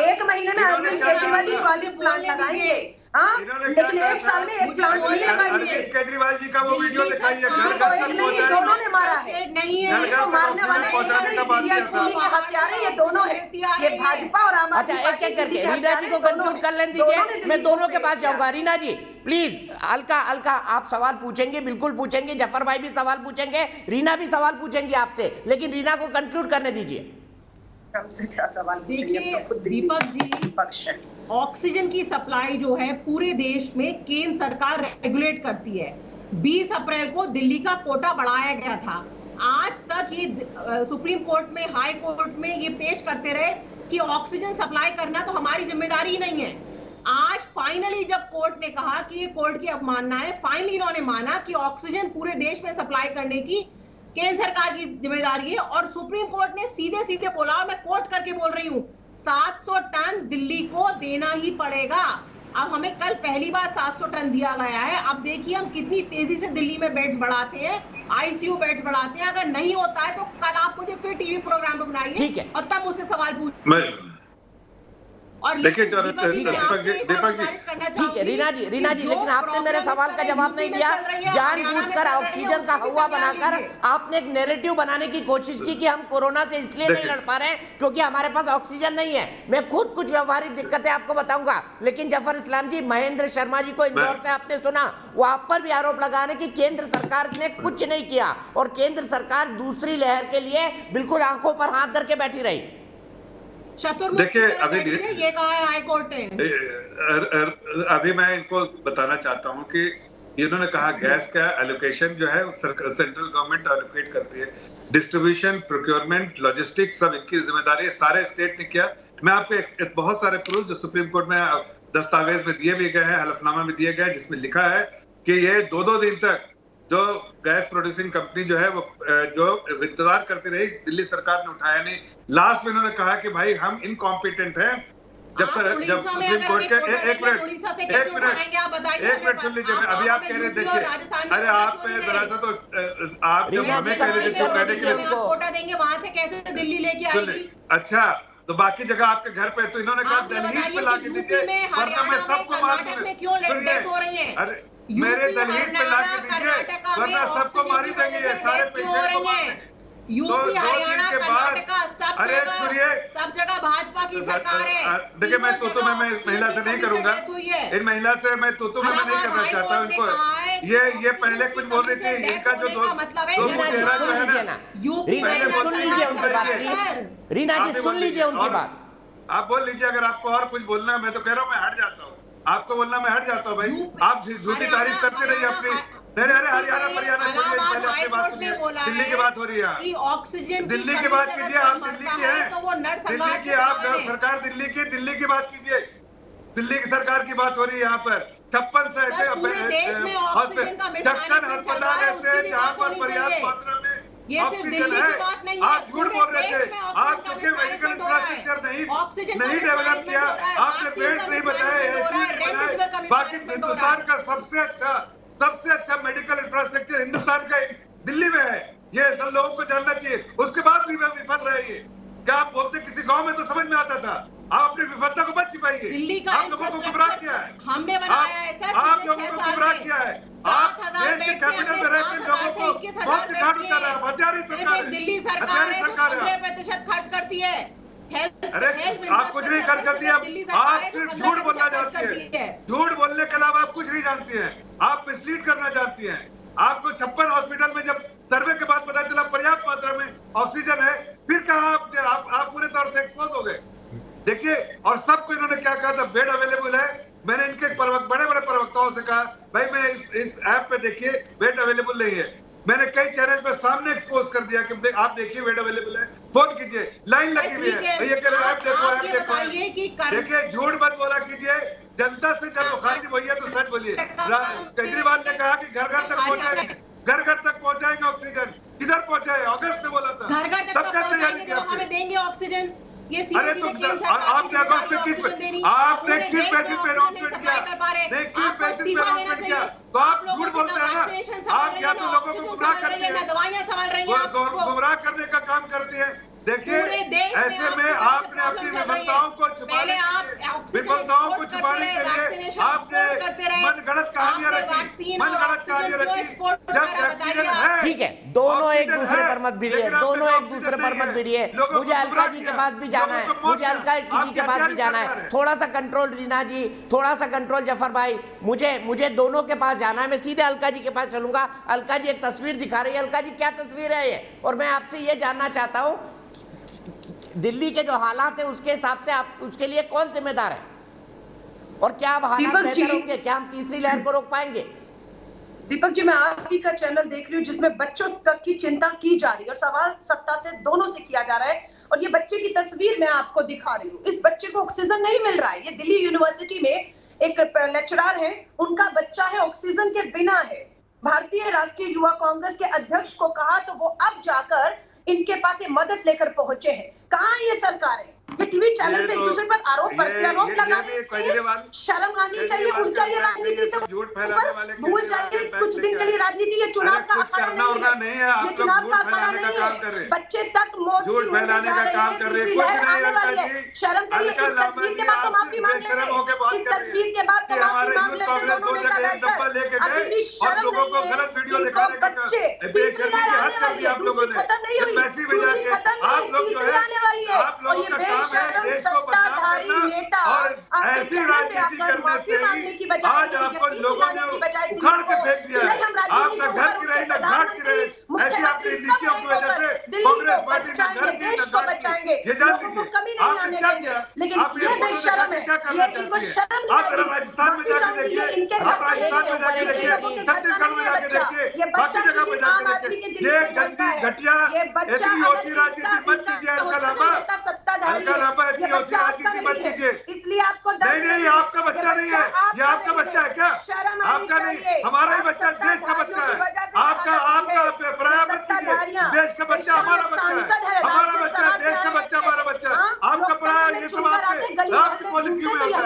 1 महीने में अरविंद केजरीवाल जी 44 प्लांट लगाएंगे। हाँ, लेकिन एक साल में एक प्लांट नहीं लगाएंगे। केजरीवाल जी का वो वीडियो दिखाइए, दोनों ने मारा है, नहीं है मारने वाले हत्यारे ये दोनों है, ये भाजपा और आम आदमी। अच्छा, एक एक करके रीना जी को कंक्लूड कर लेने दीजिए, मैं दोनों के पास जाऊंगा। रीना जी प्लीज, अलका आप सवाल पूछेंगे, बिल्कुल पूछेंगे, जफर भाई भी सवाल पूछेंगे, रीना भी सवाल पूछेंगे आपसे, लेकिन रीना को कंक्लूड करने दीजिए। हमसे क्या सवाल? देखिए दीपक जी, ऑक्सीजन की सप्लाई जो है पूरे देश में केंद्र सरकार रेगुलेट करती है। 20 अप्रैल को दिल्ली का कोटा बढ़ाया गया था। आज तक ये सुप्रीम कोर्ट में, हाई कोर्ट में ये पेश करते रहे कि ऑक्सीजन सप्लाई करना तो हमारी जिम्मेदारी ही नहीं है। आज फाइनली जब कोर्ट ने कहा कि ये कोर्ट की अवमानना है, फाइनली इन्होंने माना कि ऑक्सीजन पूरे देश में सप्लाई करने की केंद्र सरकार की जिम्मेदारी है, और सुप्रीम कोर्ट ने सीधे सीधे बोला, और मैं कोट करके बोल रही हूँ, 700 टन दिल्ली को देना ही पड़ेगा। अब हमें कल पहली बार 700 टन दिया गया है। अब देखिए हम कितनी तेजी से दिल्ली में बेड्स बढ़ाते हैं, आईसीयू बेड्स बढ़ाते हैं। अगर नहीं होता है तो कल आप मुझे फिर टीवी प्रोग्राम पे बनाइए और तब मुझसे सवाल पूछ। और देखिए ठीक है रीना जी, लेकिन आपने मेरे सवाल का जवाब नहीं दिया। जानबूझकर ऑक्सीजन का हवा बनाकर आपने एक नैरेटिव बनाने की कोशिश की कि हम कोरोना से इसलिए नहीं लड़ पा रहे हैं क्योंकि हमारे पास ऑक्सीजन नहीं है। मैं खुद कुछ व्यवहारिक दिक्कतें आपको बताऊंगा, लेकिन जफर इस्लाम जी, महेंद्र शर्मा जी को इंदौर से आपने सुना, वो आप पर भी आरोप लगा रहे कि केंद्र सरकार ने कुछ नहीं किया और केंद्र सरकार दूसरी लहर के लिए बिल्कुल आंखों पर हाथ धर के बैठी रही। देखिए अभी ये कहा है हाई कोर्ट ने। अभी मैं इनको बताना चाहता हूं कि इन्होंने कहा गैस का एलोकेशन जो है सेंट्रल गवर्नमेंट एलोकेट करती है, डिस्ट्रीब्यूशन, प्रोक्योरमेंट, लॉजिस्टिक्स सब इनकी जिम्मेदारी है, सारे स्टेट ने किया। मैं आपको बहुत सारे प्रूफ जो सुप्रीम कोर्ट में दस्तावेज में दिए भी गए हैं, हलफनामा में दिए गए, जिसमें लिखा है कि ये 2-2 दिन तक जो गैस प्रोड्यूसिंग कंपनी जो है वो जो इंतजार करती रही, दिल्ली सरकार ने उठाया नहीं। लास्ट में इन्होंने कहा कि भाई हम इनकॉम्पिटेंट हैं। जब सुप्रीम कोर्ट के एक मिनट सुन लीजिए, अभी आप कह रहे देखिए, अरे आप जरा सा तो आप जब हमें कह रहे थे कहने के लिए कोटा देंगे, वहां से कैसे दिल्ली लेके आएगी? अच्छा, तो बाकी जगह आपके घर पे, तो इन्होंने कहा दहलीज पे लाके दीजिए, वरना मैं सबको मार दूंगा। अरे मेरे दहलीज पे लाके दीजिए, वरना सबको मारी देंगे सारे पेशेंट को। यूपी, हरियाणा, कर्नाटका, सब जगह भाजपा की सरकार है। देखिए, मैं तो मैं महिला से नहीं करूंगा, इन महिला से मैं तो मैं नहीं करना चाहता हूं इनको। ये पहले कुछ बोल रही थी, इनका जो दो चेहरा जो है ना, रीना जी सुन लीजिए उनकी बात प्लीज। रीना जी सुन लीजिए उनकी बात। आप बोल लीजिए, अगर आपको और कुछ बोलना है। मैं तो कह रहा हूँ, मैं हट जाता हूँ। आपको बोलना, मैं हट जाता हूँ भाई। आप झूठी तारीफ करते रहिए अपनी। अरे हरियाणा परियाणा छोड़िए, पहले अपनी बात सुनिए। दिल्ली की बात हो रही है, ऑक्सीजन दिल्ली की बात कीजिए। आप दिल्ली की है, दिल्ली की आप सरकार, दिल्ली की बात कीजिए। दिल्ली की सरकार की बात हो रही है यहाँ पर। 56 से ऐसे 56 अस्पताल ऐसे जहाँ पर पर्याप्त मात्रा में ऑक्सीजन है। आप झूठ बोल रहे थे। आप चूंकि मेडिकल इंफ्रास्ट्रक्चर नहीं डेवलप किया, आपने बेड्स नहीं बनाए, बाकी हिंदुस्तान का सबसे अच्छा मेडिकल इंफ्रास्ट्रक्चर हिंदुस्तान का दिल्ली में है। ये सब लोगों को जानना चाहिए। उसके बाद भी विफल रहे। क्या आप बोलते किसी गांव में तो समझ में आता था। आप अपनी विफलता को मत छिपाइए। आप लोगों को गुमराह किया है, हमने बनाया है सर। आप लोगों को गुमराह किया है। आप देश के कैपिटल में रहते लोगों को बहुत दिखाट उतारा है। हजारी सरकार, दिल्ली सरकार है, 15% खर्च करती है। अरे आप कुछ नहीं खर्च करती है। आप सिर्फ झूठ बोलना जानती है। झूठ बोलने के अलावा आप कुछ नहीं जानती हैं। आप मिसलीड करना जानती हैं। आपको 56 हॉस्पिटल में जब सर्वे के बाद पता चला पर्याप्त मात्रा में ऑक्सीजन है, फिर कहा आप पूरे तौर से एक्सपोज हो गए। देखिए, और सबको इन्होंने क्या कहा था, बेड अवेलेबल है। मैंने इनके बड़े प्रवक्ताओं से कहा, भाई मैं इस ऐप पे देखिए बेड अवेलेबल नहीं है। मैंने कई चैनल पे सामने एक्सपोज कर दिया कि आप देखिए बेड अवेलेबल है, फोन कीजिए, लाइन लगी हुई है। भैया कह रहे ऐप देखो। देखिए, झूठ मत बोला कीजिए। जनता से जब खाती वही है तो सच बोलिए। केजरीवाल ने कहा कि घर घर तक पहुंचाएंगे ऑक्सीजन। किधर पहुंचाए? अगस्त में बोला था। घर घर तक पहुंचाएंगे जब हमें देंगे ऑक्सीजन। ये अरे तो आपने अगस्त में किस बेसिस पे अनाउंसमेंट किया? नहीं, किस बेसिस पे अनाउंसमेंट किया? तो आप झूठ बोलते हैं ना। आप या तो लोगों को गुमराह करते हैं, दवाइयां संभाल रही हैं, गुमराह करने का काम करते हैं। देखिए, ऐसे में आपने अपनी विफलताओं को छुपाने के लिए आपने मनगढ़ंत कहानियां रची। जब वैक्सीन है, ठीक है, दोनों एक दूसरे पर मत भिड़िए, दोनों एक दूसरे पर मत भिड़िए। मुझे अलका जी के पास भी जाना है, मुझे अलका जी के पास भी जाना है। थोड़ा सा कंट्रोल रीना जी, थोड़ा सा कंट्रोल जफर भाई। मुझे दोनों के पास जाना है। मैं सीधे अलका जी के पास चलूंगा। अलका जी एक तस्वीर दिखा रही है। अलका जी, क्या तस्वीर है ये? और मैं आपसे ये जानना चाहता हूँ, दिल्ली के जो हालात है उसके हिसाब से आप उसके लिए कौन जिम्मेदार है, और क्या अब हालात बेहतर होंगे? क्या हम तीसरी लहर को रोक पाएंगे? दीपक जी, मैं आप ही का चैनल देख रही हूँ जिसमें बच्चों तक की चिंता की जा रही है और सवाल सत्ता से दोनों से किया जा रहा है। और ये बच्चे की तस्वीर मैं आपको दिखा रही हूँ। इस बच्चे को ऑक्सीजन नहीं मिल रहा है। ये दिल्ली यूनिवर्सिटी में एक लेक्चरर है, उनका बच्चा है, ऑक्सीजन के बिना है। भारतीय राष्ट्रीय युवा कांग्रेस के अध्यक्ष को कहा तो वो अब जाकर इनके पास ये मदद लेकर पहुंचे हैं। कहाँ ये सरकार है? ये टीवी चैनल पे एक दूसरे पर आरोप प्रत्यारोप लगा रहे हैं। शर्म आनी चाहिए, उठ जाइए राजनीति से ऊपर, भूल जाइए कुछ दिन के लिए राजनीति। ये चुनाव का अखाड़ा नहीं है, ये चुनाव का अखाड़ा नहीं है। बच्चे तक मौत की होने जा रहे हैं, तीसरी लहर आने वाली है। शर्म करिए। इस तस्वीर के बाद तो माफी मांग लेते, इस तस्वीर के बाद तो माफी मांग लेते दोनों नेता बैठकर। अभी शर्म नहीं है। बच्चे, तीसरी लहर आने वाली है, दूसरी खत्म नहीं हुई, दूसरी खत्म नहीं, तीसरी आने वाली है। और ये बेशर्म सत्ताधारी नेता ऐसी राजनीति करने से आज आपको लोगों ने उखाड़ के फेंक दिया है। आप न घर की रही, न घाट की रही। ऐसी आपकी नीतियों की वजह से कांग्रेस पार्टी ने घर की, न घाट की। ये जान लीजिए आपने क्या किया। आप ये फोटो दिखा के क्या करना चाहती है? आप जरा राजस्थान में जाके देखिए, आप राजस्थान में जाके देखिए, छत्तीसगढ़ में जाके देखिए, बाकी जगह पे जाके देखिए। ये गंदी घटिया इतनी ओछी राजनीति मत कीजिए। इसलिए आपको नहीं, आपका बच्चा नहीं है। ये आपका बच्चा है क्या? आपका नहीं, हमारा ही बच्चा, देश का बच्चा है। आपका पराया मत कीजिए। देश का बच्चा हमारा बच्चा है, हमारा बच्चा है, देश का बच्चा हमारा बच्चा है। आपका पराया ये सब आपकी पॉलिसी में होता है।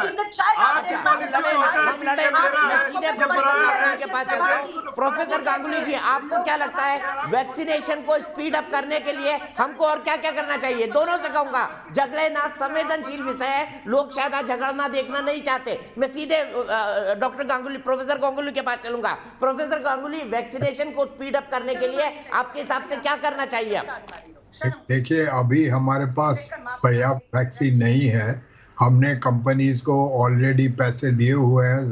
हम लड़े, मैं सीधे प्रोफेसर नारायण के पास चलता हूँ। प्रोफेसर गांगुली जी, आपको क्या लगता है वैक्सीनेशन को स्पीड अप करने के लिए हमको और क्या क्या करना चाहिए? दोनों से कहूंगा, झगड़े ना संवेदनशील विषय है, लोग शायद आज झगड़ना देखना नहीं चाहते। मैं सीधे डॉक्टर गांगुली, प्रोफेसर गांगुली के पास चलूंगा। प्रोफेसर गांगुली, वैक्सीनेशन को स्पीड अप करने के लिए आपके हिसाब से क्या करना चाहिए? देखिए, अभी हमारे पास पर्याप्त वैक्सीन नहीं है। हमने कंपनीज को ऑलरेडी पैसे दिए हुए हैं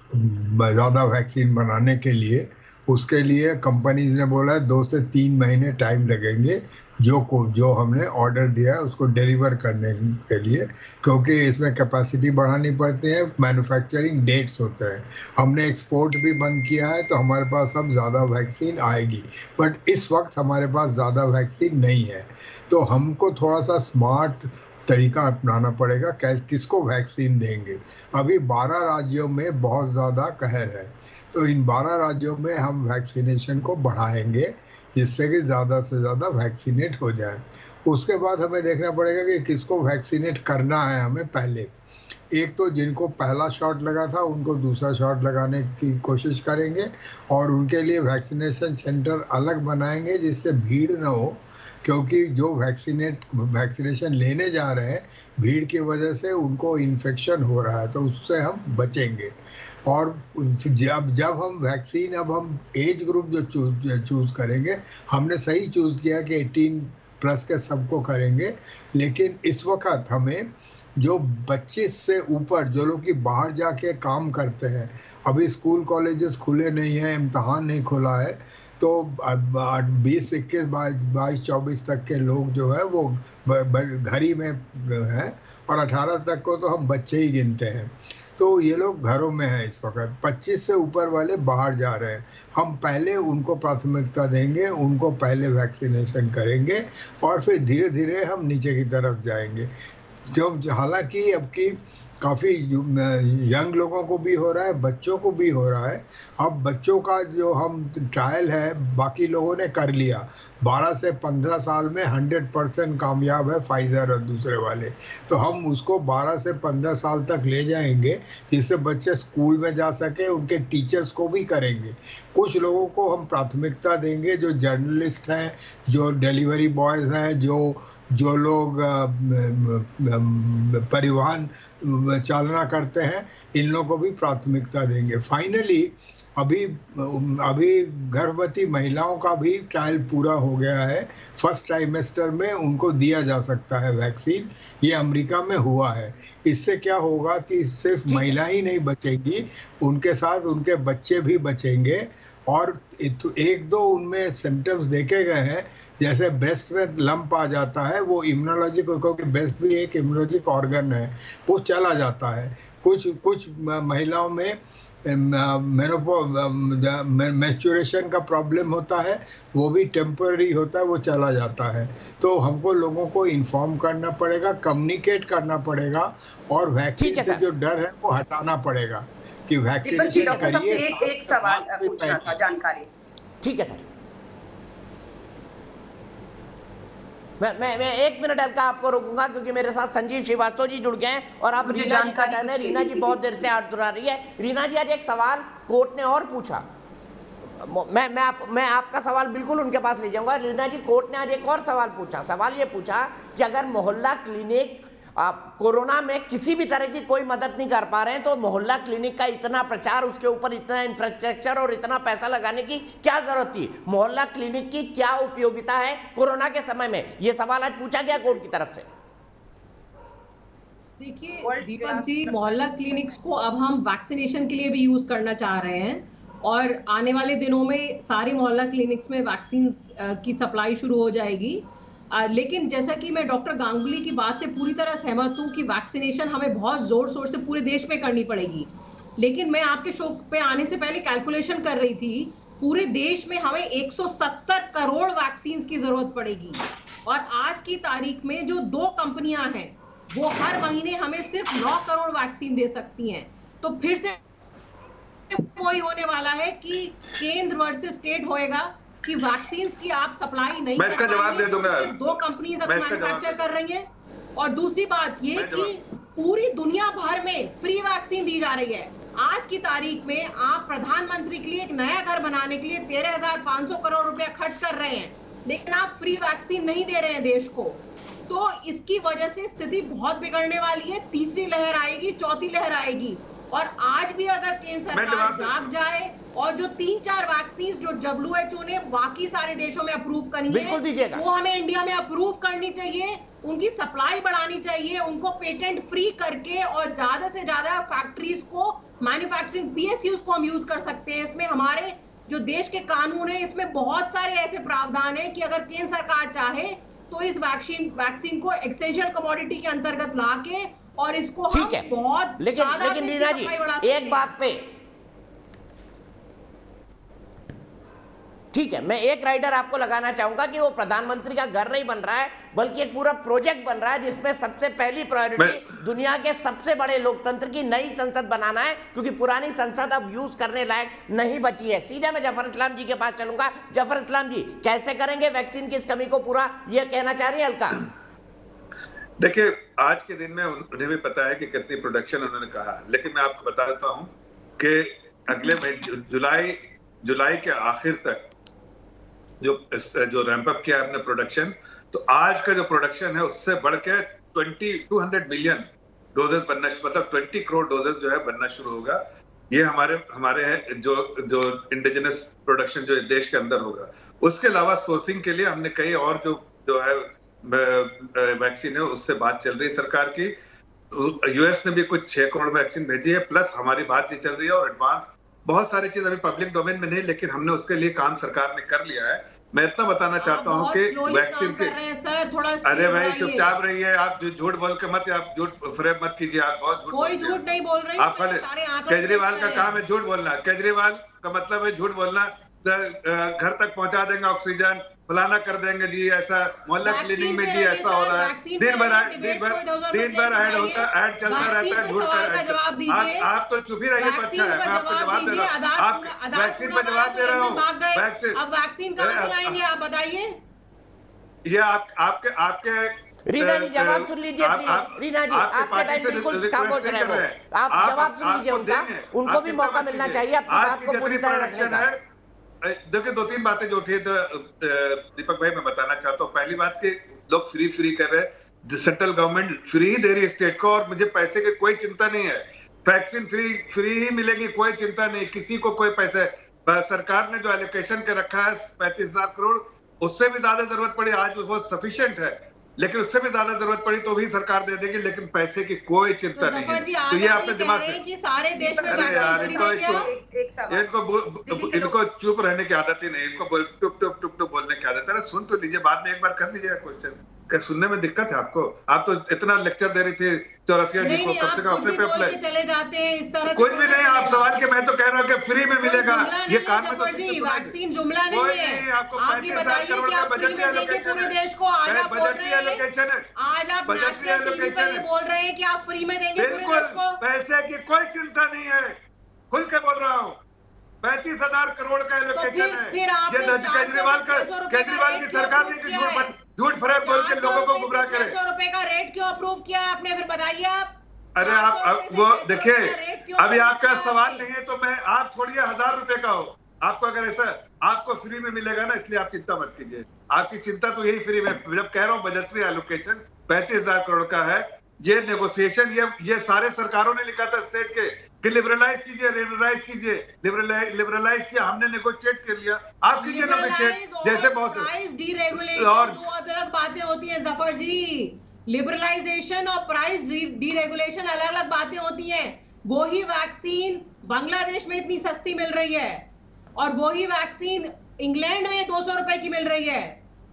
ज़्यादा वैक्सीन बनाने के लिए। उसके लिए कंपनीज ने बोला है 2 से 3 महीने टाइम लगेंगे जो हमने ऑर्डर दिया है उसको डिलीवर करने के लिए, क्योंकि इसमें कैपेसिटी बढ़ानी पड़ती है, मैन्युफैक्चरिंग डेट्स होते हैं। हमने एक्सपोर्ट भी बंद किया है, तो हमारे पास अब ज़्यादा वैक्सीन आएगी, बट इस वक्त हमारे पास ज़्यादा वैक्सीन नहीं है। तो हमको थोड़ा सा स्मार्ट तरीका अपनाना पड़ेगा किसको वैक्सीन देंगे। अभी 12 राज्यों में बहुत ज़्यादा कहर है, तो इन 12 राज्यों में हम वैक्सीनेशन को बढ़ाएंगे जिससे कि ज़्यादा से ज़्यादा वैक्सीनेट हो जाए। उसके बाद हमें देखना पड़ेगा कि किसको वैक्सीनेट करना है। हमें पहले एक तो जिनको पहला शॉट लगा था उनको दूसरा शॉट लगाने की कोशिश करेंगे, और उनके लिए वैक्सीनेशन सेंटर अलग बनाएंगे जिससे भीड़ ना हो, क्योंकि जो वैक्सीनेशन लेने जा रहे हैं भीड़ की वजह से उनको इन्फेक्शन हो रहा है, तो उससे हम बचेंगे। और जब हम वैक्सीन हम एज ग्रुप जो चूज़ करेंगे, हमने सही चूज़ किया कि 18+ के सबको करेंगे, लेकिन इस वक्त हमें जो 25 से ऊपर जो लोग कि बाहर जाके काम करते हैं, अभी स्कूल कॉलेजेस खुले नहीं हैं, इम्तहान नहीं खुला है, तो 20, 21, 22, 24 तक के लोग जो है वो घर ही में हैं, और 18 तक को तो हम बच्चे ही गिनते हैं। तो ये लोग घरों में हैं इस वक्त। 25 से ऊपर वाले बाहर जा रहे हैं, हम पहले उनको प्राथमिकता देंगे, उनको पहले वैक्सीनेशन करेंगे, और फिर धीरे धीरे हम नीचे की तरफ जाएंगे। जो हालांकि अब की काफ़ी यंग लोगों को भी हो रहा है, बच्चों को भी हो रहा है। अब बच्चों का जो हम ट्रायल है बाकी लोगों ने कर लिया, 12 से 15 साल में 100% कामयाब है फाइज़र और दूसरे वाले, तो हम उसको 12 से 15 साल तक ले जाएंगे जिससे बच्चे स्कूल में जा सके, उनके टीचर्स को भी करेंगे। कुछ लोगों को हम प्राथमिकता देंगे, जो जर्नलिस्ट हैं, जो डिलीवरी बॉयज़ हैं, जो लोग परिवहन चालना करते हैं, इन लोगों को भी प्राथमिकता देंगे। फाइनली अभी गर्भवती महिलाओं का भी ट्रायल पूरा हो गया है, फर्स्ट ट्राइमेस्टर में उनको दिया जा सकता है वैक्सीन, ये अमेरिका में हुआ है। इससे क्या होगा कि सिर्फ महिला ही नहीं बचेंगी, उनके साथ उनके बच्चे भी बचेंगे। और 1-2 उनमें सिम्टम्स देखे गए हैं, जैसे ब्रेस्ट में लंप आ जाता है, वो इम्यूनोलॉजी को, क्योंकि ब्रेस्ट भी एक इम्यूनोलॉजिक ऑर्गन है, वो चला जाता है। कुछ महिलाओं में मैच्योरेशन का प्रॉब्लम होता है, वो भी टेम्पररी होता है, वो चला जाता है। तो हमको लोगों को इन्फॉर्म करना पड़ेगा, कम्युनिकेट करना पड़ेगा, और वैक्सीन से जो डर है वो हटाना पड़ेगा कि वैक्सीनेशन करिए। एक सवाल पूछना था, जानकारी। ठीक है सर, मैं 1 मिनट हल्का आपको रोकूंगा, क्योंकि मेरे साथ संजीव श्रीवास्तव जी जुड़ गए हैं, और आप रीना जी का टर्न है। रीना जी बहुत देर से हाथ दुरा रही है। रीना जी, आज एक सवाल कोर्ट ने और पूछा, मैं आपका सवाल बिल्कुल उनके पास ले जाऊंगा। रीना जी, कोर्ट ने आज एक और सवाल पूछा। सवाल ये पूछा कि अगर मोहल्ला क्लिनिक कोरोना में किसी भी तरह की कोई मदद नहीं कर पा रहे हैं, तो मोहल्ला क्लिनिक का इतना प्रचार, उसके ऊपर इतना इंफ्रास्ट्रक्चर और इतना पैसा लगाने की क्या जरूरत थी? मोहल्ला क्लिनिक की क्या उपयोगिता है कोरोना के समय में? ये सवाल आज पूछा गया कोर्ट की तरफ से। देखिए दीपक जी, मोहल्ला क्लिनिक्स को अब हम वैक्सीनेशन के लिए भी यूज करना चाह रहे हैं, और आने वाले दिनों में सारे मोहल्ला क्लिनिक्स में वैक्सीन की सप्लाई शुरू हो जाएगी। लेकिन जैसा कि मैं डॉक्टर गांगुली की बात से पूरी तरह सहमत हूं कि वैक्सीनेशन हमें बहुत जोर शोर से पूरे देश में करनी पड़ेगी। लेकिन मैं आपके शो पे आने से पहले कैलकुलेशन कर रही थी, पूरे देश में हमें 170 करोड़ वैक्सीन की जरूरत पड़ेगी, और आज की तारीख में जो 2 कंपनियां हैं वो हर महीने हमें सिर्फ 9 करोड़ वैक्सीन दे सकती हैं। तो फिर से वही होने वाला है कि केंद्र वर्सेस स्टेट होएगा कि वैक्सीन की आप सप्लाई नहीं, मैं इसका जवाब दे दूंगा। 2 कंपनीज अब मैन्युफैक्चर कर रही हैं, और दूसरी बात ये कि पूरी दुनिया भर में फ्री वैक्सीन दी जा रही है। आज की तारीख में आप प्रधानमंत्री के लिए एक नया घर बनाने के लिए 13,500 करोड़ रुपया खर्च कर रहे हैं, लेकिन आप फ्री वैक्सीन नहीं दे रहे हैं देश को। तो इसकी वजह से स्थिति बहुत बिगड़ने वाली है। तीसरी लहर आएगी, चौथी लहर आएगी। और आज भी अगर केंद्र सरकार जाग जाए और जो 3-4 वैक्सीन जो WHO ने बाकी सारे देशों में अप्रूव करनी है, वो हमें इंडिया में अप्रूव करनी चाहिए, उनकी सप्लाई बढ़ानी चाहिए, उनको पेटेंट फ्री करके और ज्यादा से ज्यादा फैक्ट्रीज को, मैन्युफैक्चरिंग PSUs को हम यूज कर सकते हैं। इसमें हमारे जो देश के कानून है, इसमें बहुत सारे ऐसे प्रावधान है कि अगर केंद्र सरकार चाहे तो इस वैक्सीन को एसेंशियल कमोडिटी के अंतर्गत लाके और इसको ठीक है, बहुत लेकिन रीना जी एक बात पे, ठीक है, मैं एक राइडर आपको लगाना चाहूंगा कि वो प्रधानमंत्री का घर नहीं बन रहा है, बल्कि एक पूरा प्रोजेक्ट बन रहा है जिसमें सबसे पहली प्रायोरिटी दुनिया के सबसे बड़े लोकतंत्र की नई संसद बनाना है, क्योंकि पुरानी संसद अब यूज करने लायक नहीं बची है। सीधा मैं जफर इस्लाम जी के पास चलूंगा। जफर इस्लाम जी, कैसे करेंगे वैक्सीन की इस कमी को पूरा, ये कहना चाह रही है अलका? देखिए, आज के दिन में उन्हें भी पता है कि कितनी प्रोडक्शन उन्होंने कहा, लेकिन मैं आपको बता देता हूं कि अगले महीने जुलाई के आखिर तक जो रैंप अप किया हमने प्रोडक्शन, तो आज का जो प्रोडक्शन है उससे बढ़ के 200 मिलियन डोजेस बनना, मतलब 20 करोड़ डोजेस जो है बनना शुरू होगा। ये हमारे जो इंडिजिनस प्रोडक्शन जो देश के अंदर होगा। उसके अलावा सोर्सिंग के लिए हमने कई और जो है वैक्सीन है उससे बात चल रही है सरकार की। यूएस ने भी कुछ 6 करोड़ वैक्सीन भेजी है, प्लस हमारी बातचीत चल रही है और एडवांस बहुत सारी चीज अभी पब्लिक डोमेन में नहीं, लेकिन हमने उसके लिए काम सरकार ने कर लिया है। मैं इतना बताना चाहता हूँ कि वैक्सीन के, अरे भाई चुपचाप रहिए, आप झूठ बोल के मत, आप झूठ फ्रेम मत कीजिए, आप बहुत कोई झूठ नहीं बोल रहे। आप केजरीवाल का काम है झूठ बोलना, केजरीवाल का मतलब है झूठ बोलना। घर तक पहुंचा देंगे ऑक्सीजन, फलाना कर देंगे जी, ऐसा मोहल्ला क्लिनिक में जी ऐसा हो रहा है, दिन भर ऐड होता है, ऐड चलता रहता है, झूठ का। आप तो चुप ही रहिए, अच्छा है, मैं आपको जवाब दे रहा हूँ, आप वैक्सीन पर जवाब दे रहा हूँ। अब वैक्सीन कहाँ से लाएंगे आप बताइए? ये आपके रीना जी जवाब सुन लीजिए प्लीज। रीना जी आपका टाइम बिल्कुल खामोश रहे हो, आप जवाब सुन लीजिए, उनको भी मौका मिलना चाहिए अपनी बात को पूरी तरह रखने का। देखिए, 2-3 बातें जो उठी तो दीपक भाई मैं बताना चाहता हूँ। पहली बात कि लोग फ्री कर रहे हैं, सेंट्रल गवर्नमेंट फ्री ही दे रही है स्टेट को, और मुझे पैसे की कोई चिंता नहीं है। वैक्सीन फ्री ही मिलेगी, कोई चिंता नहीं, किसी को कोई पैसे। सरकार ने जो एलोकेशन के रखा है 35,000 करोड़, उससे भी ज्यादा जरूरत पड़ी आज वो सफिशिएंट है, लेकिन उससे भी ज्यादा जरूरत पड़ी तो भी सरकार दे देगी, लेकिन पैसे की कोई चिंता नहीं है। तो ये आपने दिमाग से कि सारे देश में इनको चुप रहने की आदत ही नहीं, इनको टुप बोलने की आदत है। सुन तो लीजिए, बाद में एक बार कर लीजिएगा क्वेश्चन। क्या सुनने में दिक्कत है आपको? आप तो इतना लेक्चर दे रही थी चौरसिया जी को, कम से कम अपने पे अप्लाई चले जाते हैं इस तरह। कुछ भी नहीं, आप सवाल के, मैं तो कह रहा हूँ कि फ्री में मिलेगा, ये काम में वैक्सीन जुमला नहीं है। आप ये बताइए कि आप फ्री में देंगे पूरे देश को। आज आप बोल रहे हैं, आज आप नेशनल टीवी पे ये बोल रहे हैं कि आप फ्री में देंगे पूरे देश को। पैसे की कोई चिंता नहीं है, खुल के बोल रहा हूँ। 35,000 करोड़ का एलोकेशन है। ये केजरीवाल की सरकार ने झूठ फरेब बोल के लोगों को गुमराह करे। 600 रुपए का रेट क्यों अप्रूव किया है आपने, फिर बताइए आप। अरे आप वो देखिए, अभी आपका सवाल नहीं है तो मैं, आप छोड़िए 1,000 रुपए का हो, आपको अगर ऐसा आपको फ्री में मिलेगा ना, इसलिए आप चिंता मत कीजिए। आपकी चिंता तो यही फ्री में, जब कह रहा हूँ बजटरी एलोकेशन 35,000 करोड़ का है, ये नेगोशिएशन ये सारे सरकारों ने लिखा था स्टेट के कि लिबरलाइज कीजिए, लिबरलाइज किया, हमने नेगोशिएट कर लिया, आप कीजिए नेगोशिएट। जैसे बहुत प्राइस डीरेगुलेशन और दो अलग बातें होती हैं जफर जी। लिबरलाइजेशन और प्राइस डीरेगुलेशन अलग अलग बातें होती हैं। वो ही वैक्सीन बांग्लादेश में इतनी सस्ती मिल रही है और वो ही वैक्सीन इंग्लैंड में 200 रुपए की मिल रही है।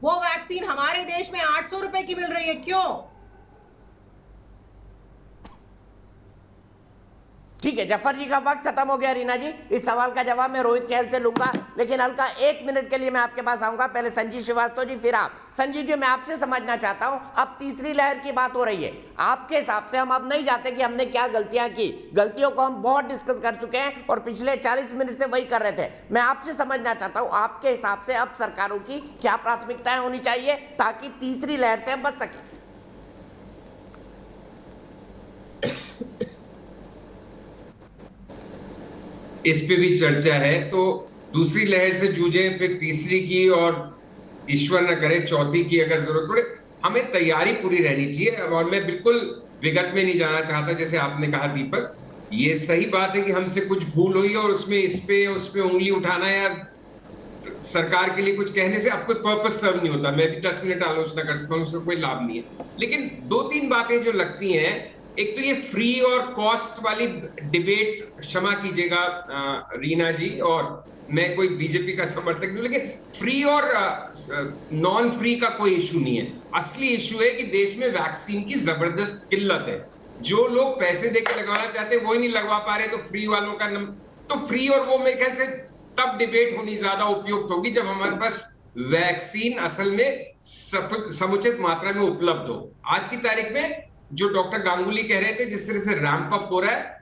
वो वैक्सीन हमारे देश में 800 रुपए की मिल रही है, क्यों? ठीक है, जफर जी का वक्त खत्म हो गया। रीना जी, इस सवाल का जवाब मैं रोहित चहल से लूंगा, लेकिन हल्का 1 मिनट के लिए मैं आपके पास आऊंगा। पहले संजीव श्रीवास्तव जी, फिर आप। संजीव जी, मैं आपसे समझना चाहता हूं, अब तीसरी लहर की बात हो रही है, आपके हिसाब से हम अब नहीं जाते कि हमने क्या गलतियां की, गलतियों को हम बहुत डिस्कस कर चुके हैं और पिछले 40 मिनट से वही कर रहे थे। मैं आपसे समझना चाहता हूं, आपके हिसाब से अब सरकारों की क्या प्राथमिकताएं होनी चाहिए ताकि तीसरी लहर से हम बच सकें? इस पे भी चर्चा है। तो दूसरी लहर से जूझे, फिर तीसरी की, और ईश्वर न करे चौथी की अगर जरूरत पड़े। हमें तैयारी पूरी रहनी चाहिए। और मैं बिल्कुल विगत में नहीं जाना चाहता, जैसे आपने कहा दीपक, ये सही बात है कि हमसे कुछ भूल हुई और उसमें इस पे उस पे उंगली उठाना या सरकार के लिए कुछ कहने से अब कोई पर्पस सर्व नहीं होता। मैं भी 10 मिनट आलोचना कर सकता हूँ, उससे कोई लाभ नहीं है। लेकिन 2-3 बातें जो लगती हैं, एक तो ये फ्री और कॉस्ट वाली डिबेट, क्षमा कीजिएगा रीना जी, और मैं कोई बीजेपी का समर्थक नहीं, लेकिन फ्री और नॉन फ्री का कोई इशू नहीं है। असली इशू है कि देश में वैक्सीन की जबरदस्त किल्लत है। जो लोग पैसे देकर लगवाना चाहते हैं वो ही नहीं लगवा पा रहे, तो फ्री वालों का तो फ्री और वो मेरे ख्याल से तब डिबेट होनी ज्यादा उपयुक्त होगी जब हमारे पास वैक्सीन असल में समुचित मात्रा में उपलब्ध हो। आज की तारीख में जो डॉक्टर गांगुली कह रहे थे, जिस तरह से रैंप अप हो रहा है,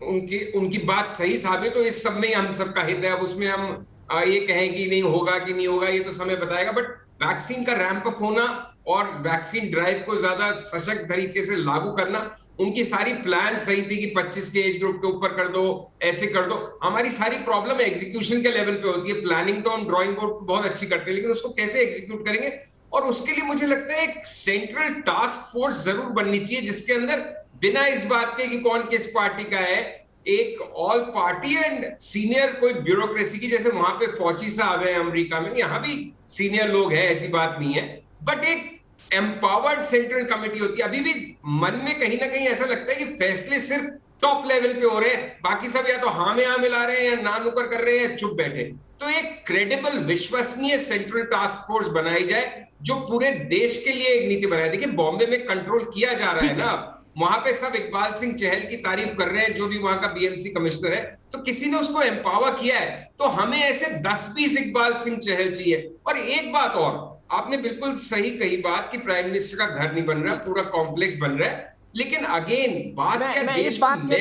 उनकी बात सही साबित। तो इस सब में हम सबका हित है। अब उसमें हम ये कहें कि नहीं होगा कि नहीं होगा, ये तो समय बताएगा। बट वैक्सीन का रैंप अप होना और वैक्सीन ड्राइव को ज्यादा सशक्त तरीके से लागू करना, उनकी सारी प्लान सही थी कि 25 के एज ग्रुप के ऊपर कर दो, ऐसे कर दो। हमारी सारी प्रॉब्लम एग्जीक्यूशन के लेवल पे होती है। प्लानिंग तो हम ड्राइंग बोर्ड बहुत अच्छी करते हैं, लेकिन उसको कैसे एग्जीक्यूट करेंगे? और उसके लिए मुझे लगता है एक सेंट्रल टास्क फोर्स जरूर बननी चाहिए, जिसके अंदर बिना इस बात के कि कौन किस पार्टी का है, एक ऑल पार्टी एंड सीनियर कोई ब्यूरोक्रेसी की, जैसे वहां पे फौजी साहब है अमेरिका में, यहाँ भी सीनियर लोग हैं, ऐसी बात नहीं है। बट एक एम्पावर्ड सेंट्रल कमेटी होती है। अभी भी मन में कहीं ना कहीं ऐसा लगता है कि फैसले सिर्फ टॉप लेवल पे हो रहे हैं, बाकी सब या तो हाँ में हाँ मिला रहे हैं, या ना नुकर कर रहे हैं, चुप बैठे। तो एक क्रेडिबल, विश्वसनीय सेंट्रल टास्क फोर्स बनाई जाए जो पूरे देश के लिए एक नीति बनाए। देखिए बॉम्बे में कंट्रोल किया जा रहा है ना, वहां पे सब इकबाल सिंह चहल की तारीफ कर रहे हैं, जो भी वहां का बीएमसी कमिश्नर है, तो किसी ने उसको एम्पावर किया है। तो हमें ऐसे 10-20 इकबाल सिंह चहल चाहिए। और एक बात और, आपने बिल्कुल सही कही बात कि प्राइम मिनिस्टर का घर नहीं बन रहा, पूरा कॉम्प्लेक्स बन रहा है। लेकिन अगेन बात क्या, मैं इस बात के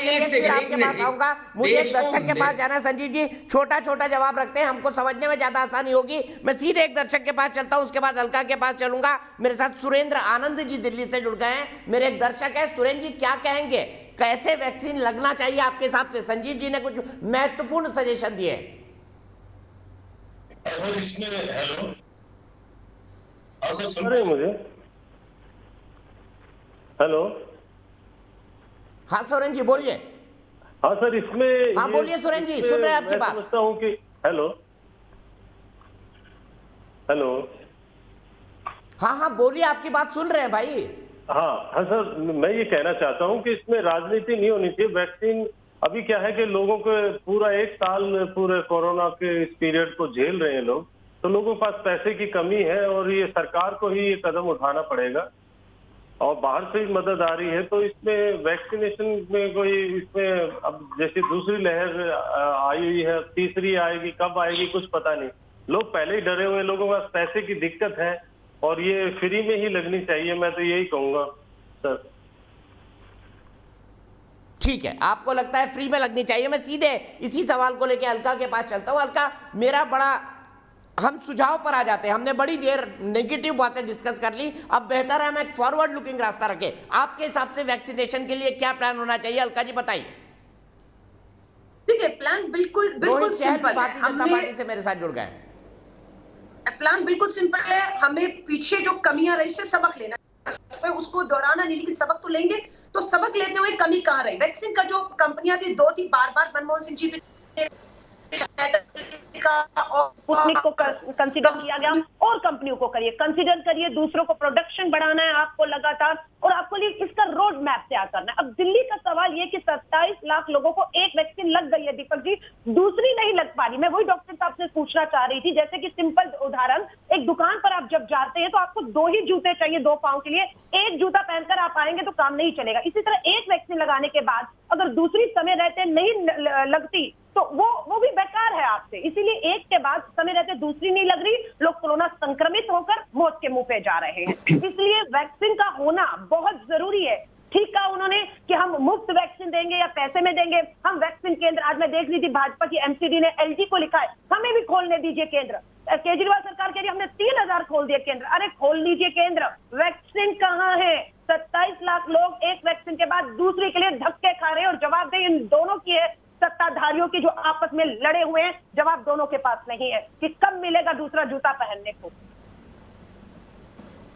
लिए फिर आपके पास आऊंगा। मुझे एक दर्शक के पास जाना है। संजीव जी छोटा छोटा जवाब रखते हैं, हमको समझने में ज्यादा आसानी होगी। मैं सीधे एक दर्शक के पास चलता हूं, उसके बाद अलका के पास चलूंगा। मेरे साथ सुरेंद्र आनंद जी दिल्ली से जुड़ गए हैं, मेरे एक दर्शक है। सुरेंद्र जी क्या कहेंगे, कैसे वैक्सीन लगना चाहिए आपके हिसाब से? संजीव जी ने कुछ महत्वपूर्ण सजेशन दिए। हेलो सर, सुन रहे हैं मुझे? हेलो, हाँ सुरेंद्र जी बोलिए। हाँ सर, इसमें हाँ बोलिए सुरेंद्र जी, सुन रहे हैं आपकी बात। समझता हूँ कि हेलो हेलो हाँ बोलिए, आपकी बात सुन रहे हैं भाई। हाँ सर, मैं ये कहना चाहता हूँ कि इसमें राजनीति नहीं होनी चाहिए। वैक्सीन अभी क्या है कि लोगों को पूरा 1 साल पूरे कोरोना के इस पीरियड को झेल रहे हैं लोग, तो लोगों के पास पैसे की कमी है और ये सरकार को ही ये कदम उठाना पड़ेगा। और बाहर से ही मदद आ रही है, तो इसमें वैक्सीनेशन में कोई, इसमें अब जैसे दूसरी लहर आई हुई है, तीसरी आएगी, कब आएगी कुछ पता नहीं। लोग पहले ही डरे हुए, लोगों के पास पैसे की दिक्कत है और ये फ्री में ही लगनी चाहिए, मैं तो यही कहूंगा सर। ठीक है, आपको लगता है फ्री में लगनी चाहिए। मैं सीधे इसी सवाल को लेकर अलका के पास चलता हूं। अलका, मेरा बड़ा, हम सुझाव पर आ जाते हैं। हमने बड़ी देर नेगेटिव बातें डिस्कस कर ली, अब बेहतर है हम एक फॉरवर्ड लुकिंग रास्ता रखें। आपके हिसाब से वैक्सीनेशन के लिए क्या प्लान होना चाहिए? अलका जी बताइए। देखिए प्लान बिल्कुल सिंपल है। भारतीय जनता पार्टी से मेरे साथ जुड़ गए। प्लान बिल्कुल सिंपल है। हमें पीछे जो कमियां रही से सबक लेना है, उसको दोहराना नहीं, लेकिन सबक तो लेंगे। तो सबक लेते हुए कमी कहाँ रही? वैक्सीन का जो कंपनियां थी, 2 थी, बार मनमोहन सिंह जी स्पुतनिक को कंसीडर किया गया, और कंपनियों को करिए, कंसीडर करिए, दूसरों को प्रोडक्शन बढ़ाना है आपको लगातार, और आपको इसका रोड मैप तैयार करना है। अब दिल्ली का सवाल ये कि 27 लाख लोगों को एक वैक्सीन लग गई है दीपक जी, दूसरी नहीं लग पा रही। मैं वही डॉक्टर साहब से पूछना चाह रही थी, जैसे कि सिंपल उदाहरण, एक दुकान पर आप जब जाते हैं तो आपको 2 ही जूते चाहिए 2 पांव के लिए, एक जूता पहनकर आप आएंगे तो काम नहीं चलेगा। इसी तरह एक वैक्सीन लगाने के बाद अगर दूसरी समय रहते नहीं लगती तो वो भी बेकार है आपसे। इसीलिए एक के बाद समय रहते दूसरी नहीं लग रही, लोग कोरोना संक्रमित होकर मौत के मुंह पे जा रहे हैं। इसलिए वैक्सीन का होना बहुत जरूरी है। ठीक कहा उन्होंने कि हम मुफ्त वैक्सीन देंगे या पैसे में देंगे। हम वैक्सीन केंद्र, आज मैं देख रही थी भाजपा की एमसीडी ने एलजी को लिखा है, हमें भी खोलने दीजिए केंद्र। केजरीवाल सरकार कह रही हमने 3000 खोल दिए केंद्र। अरे खोल लीजिए केंद्र, वैक्सीन कहाँ है? 27 लाख लोग एक वैक्सीन के बाद दूसरी के लिए धक्के खा रहे हैं, और जवाबदेही इन दोनों की है, सत्ताधारियों की जो आपस में लड़े हुए हैं, जवाब दोनों के पास नहीं है कि कब मिलेगा दूसरा जूता पहनने को।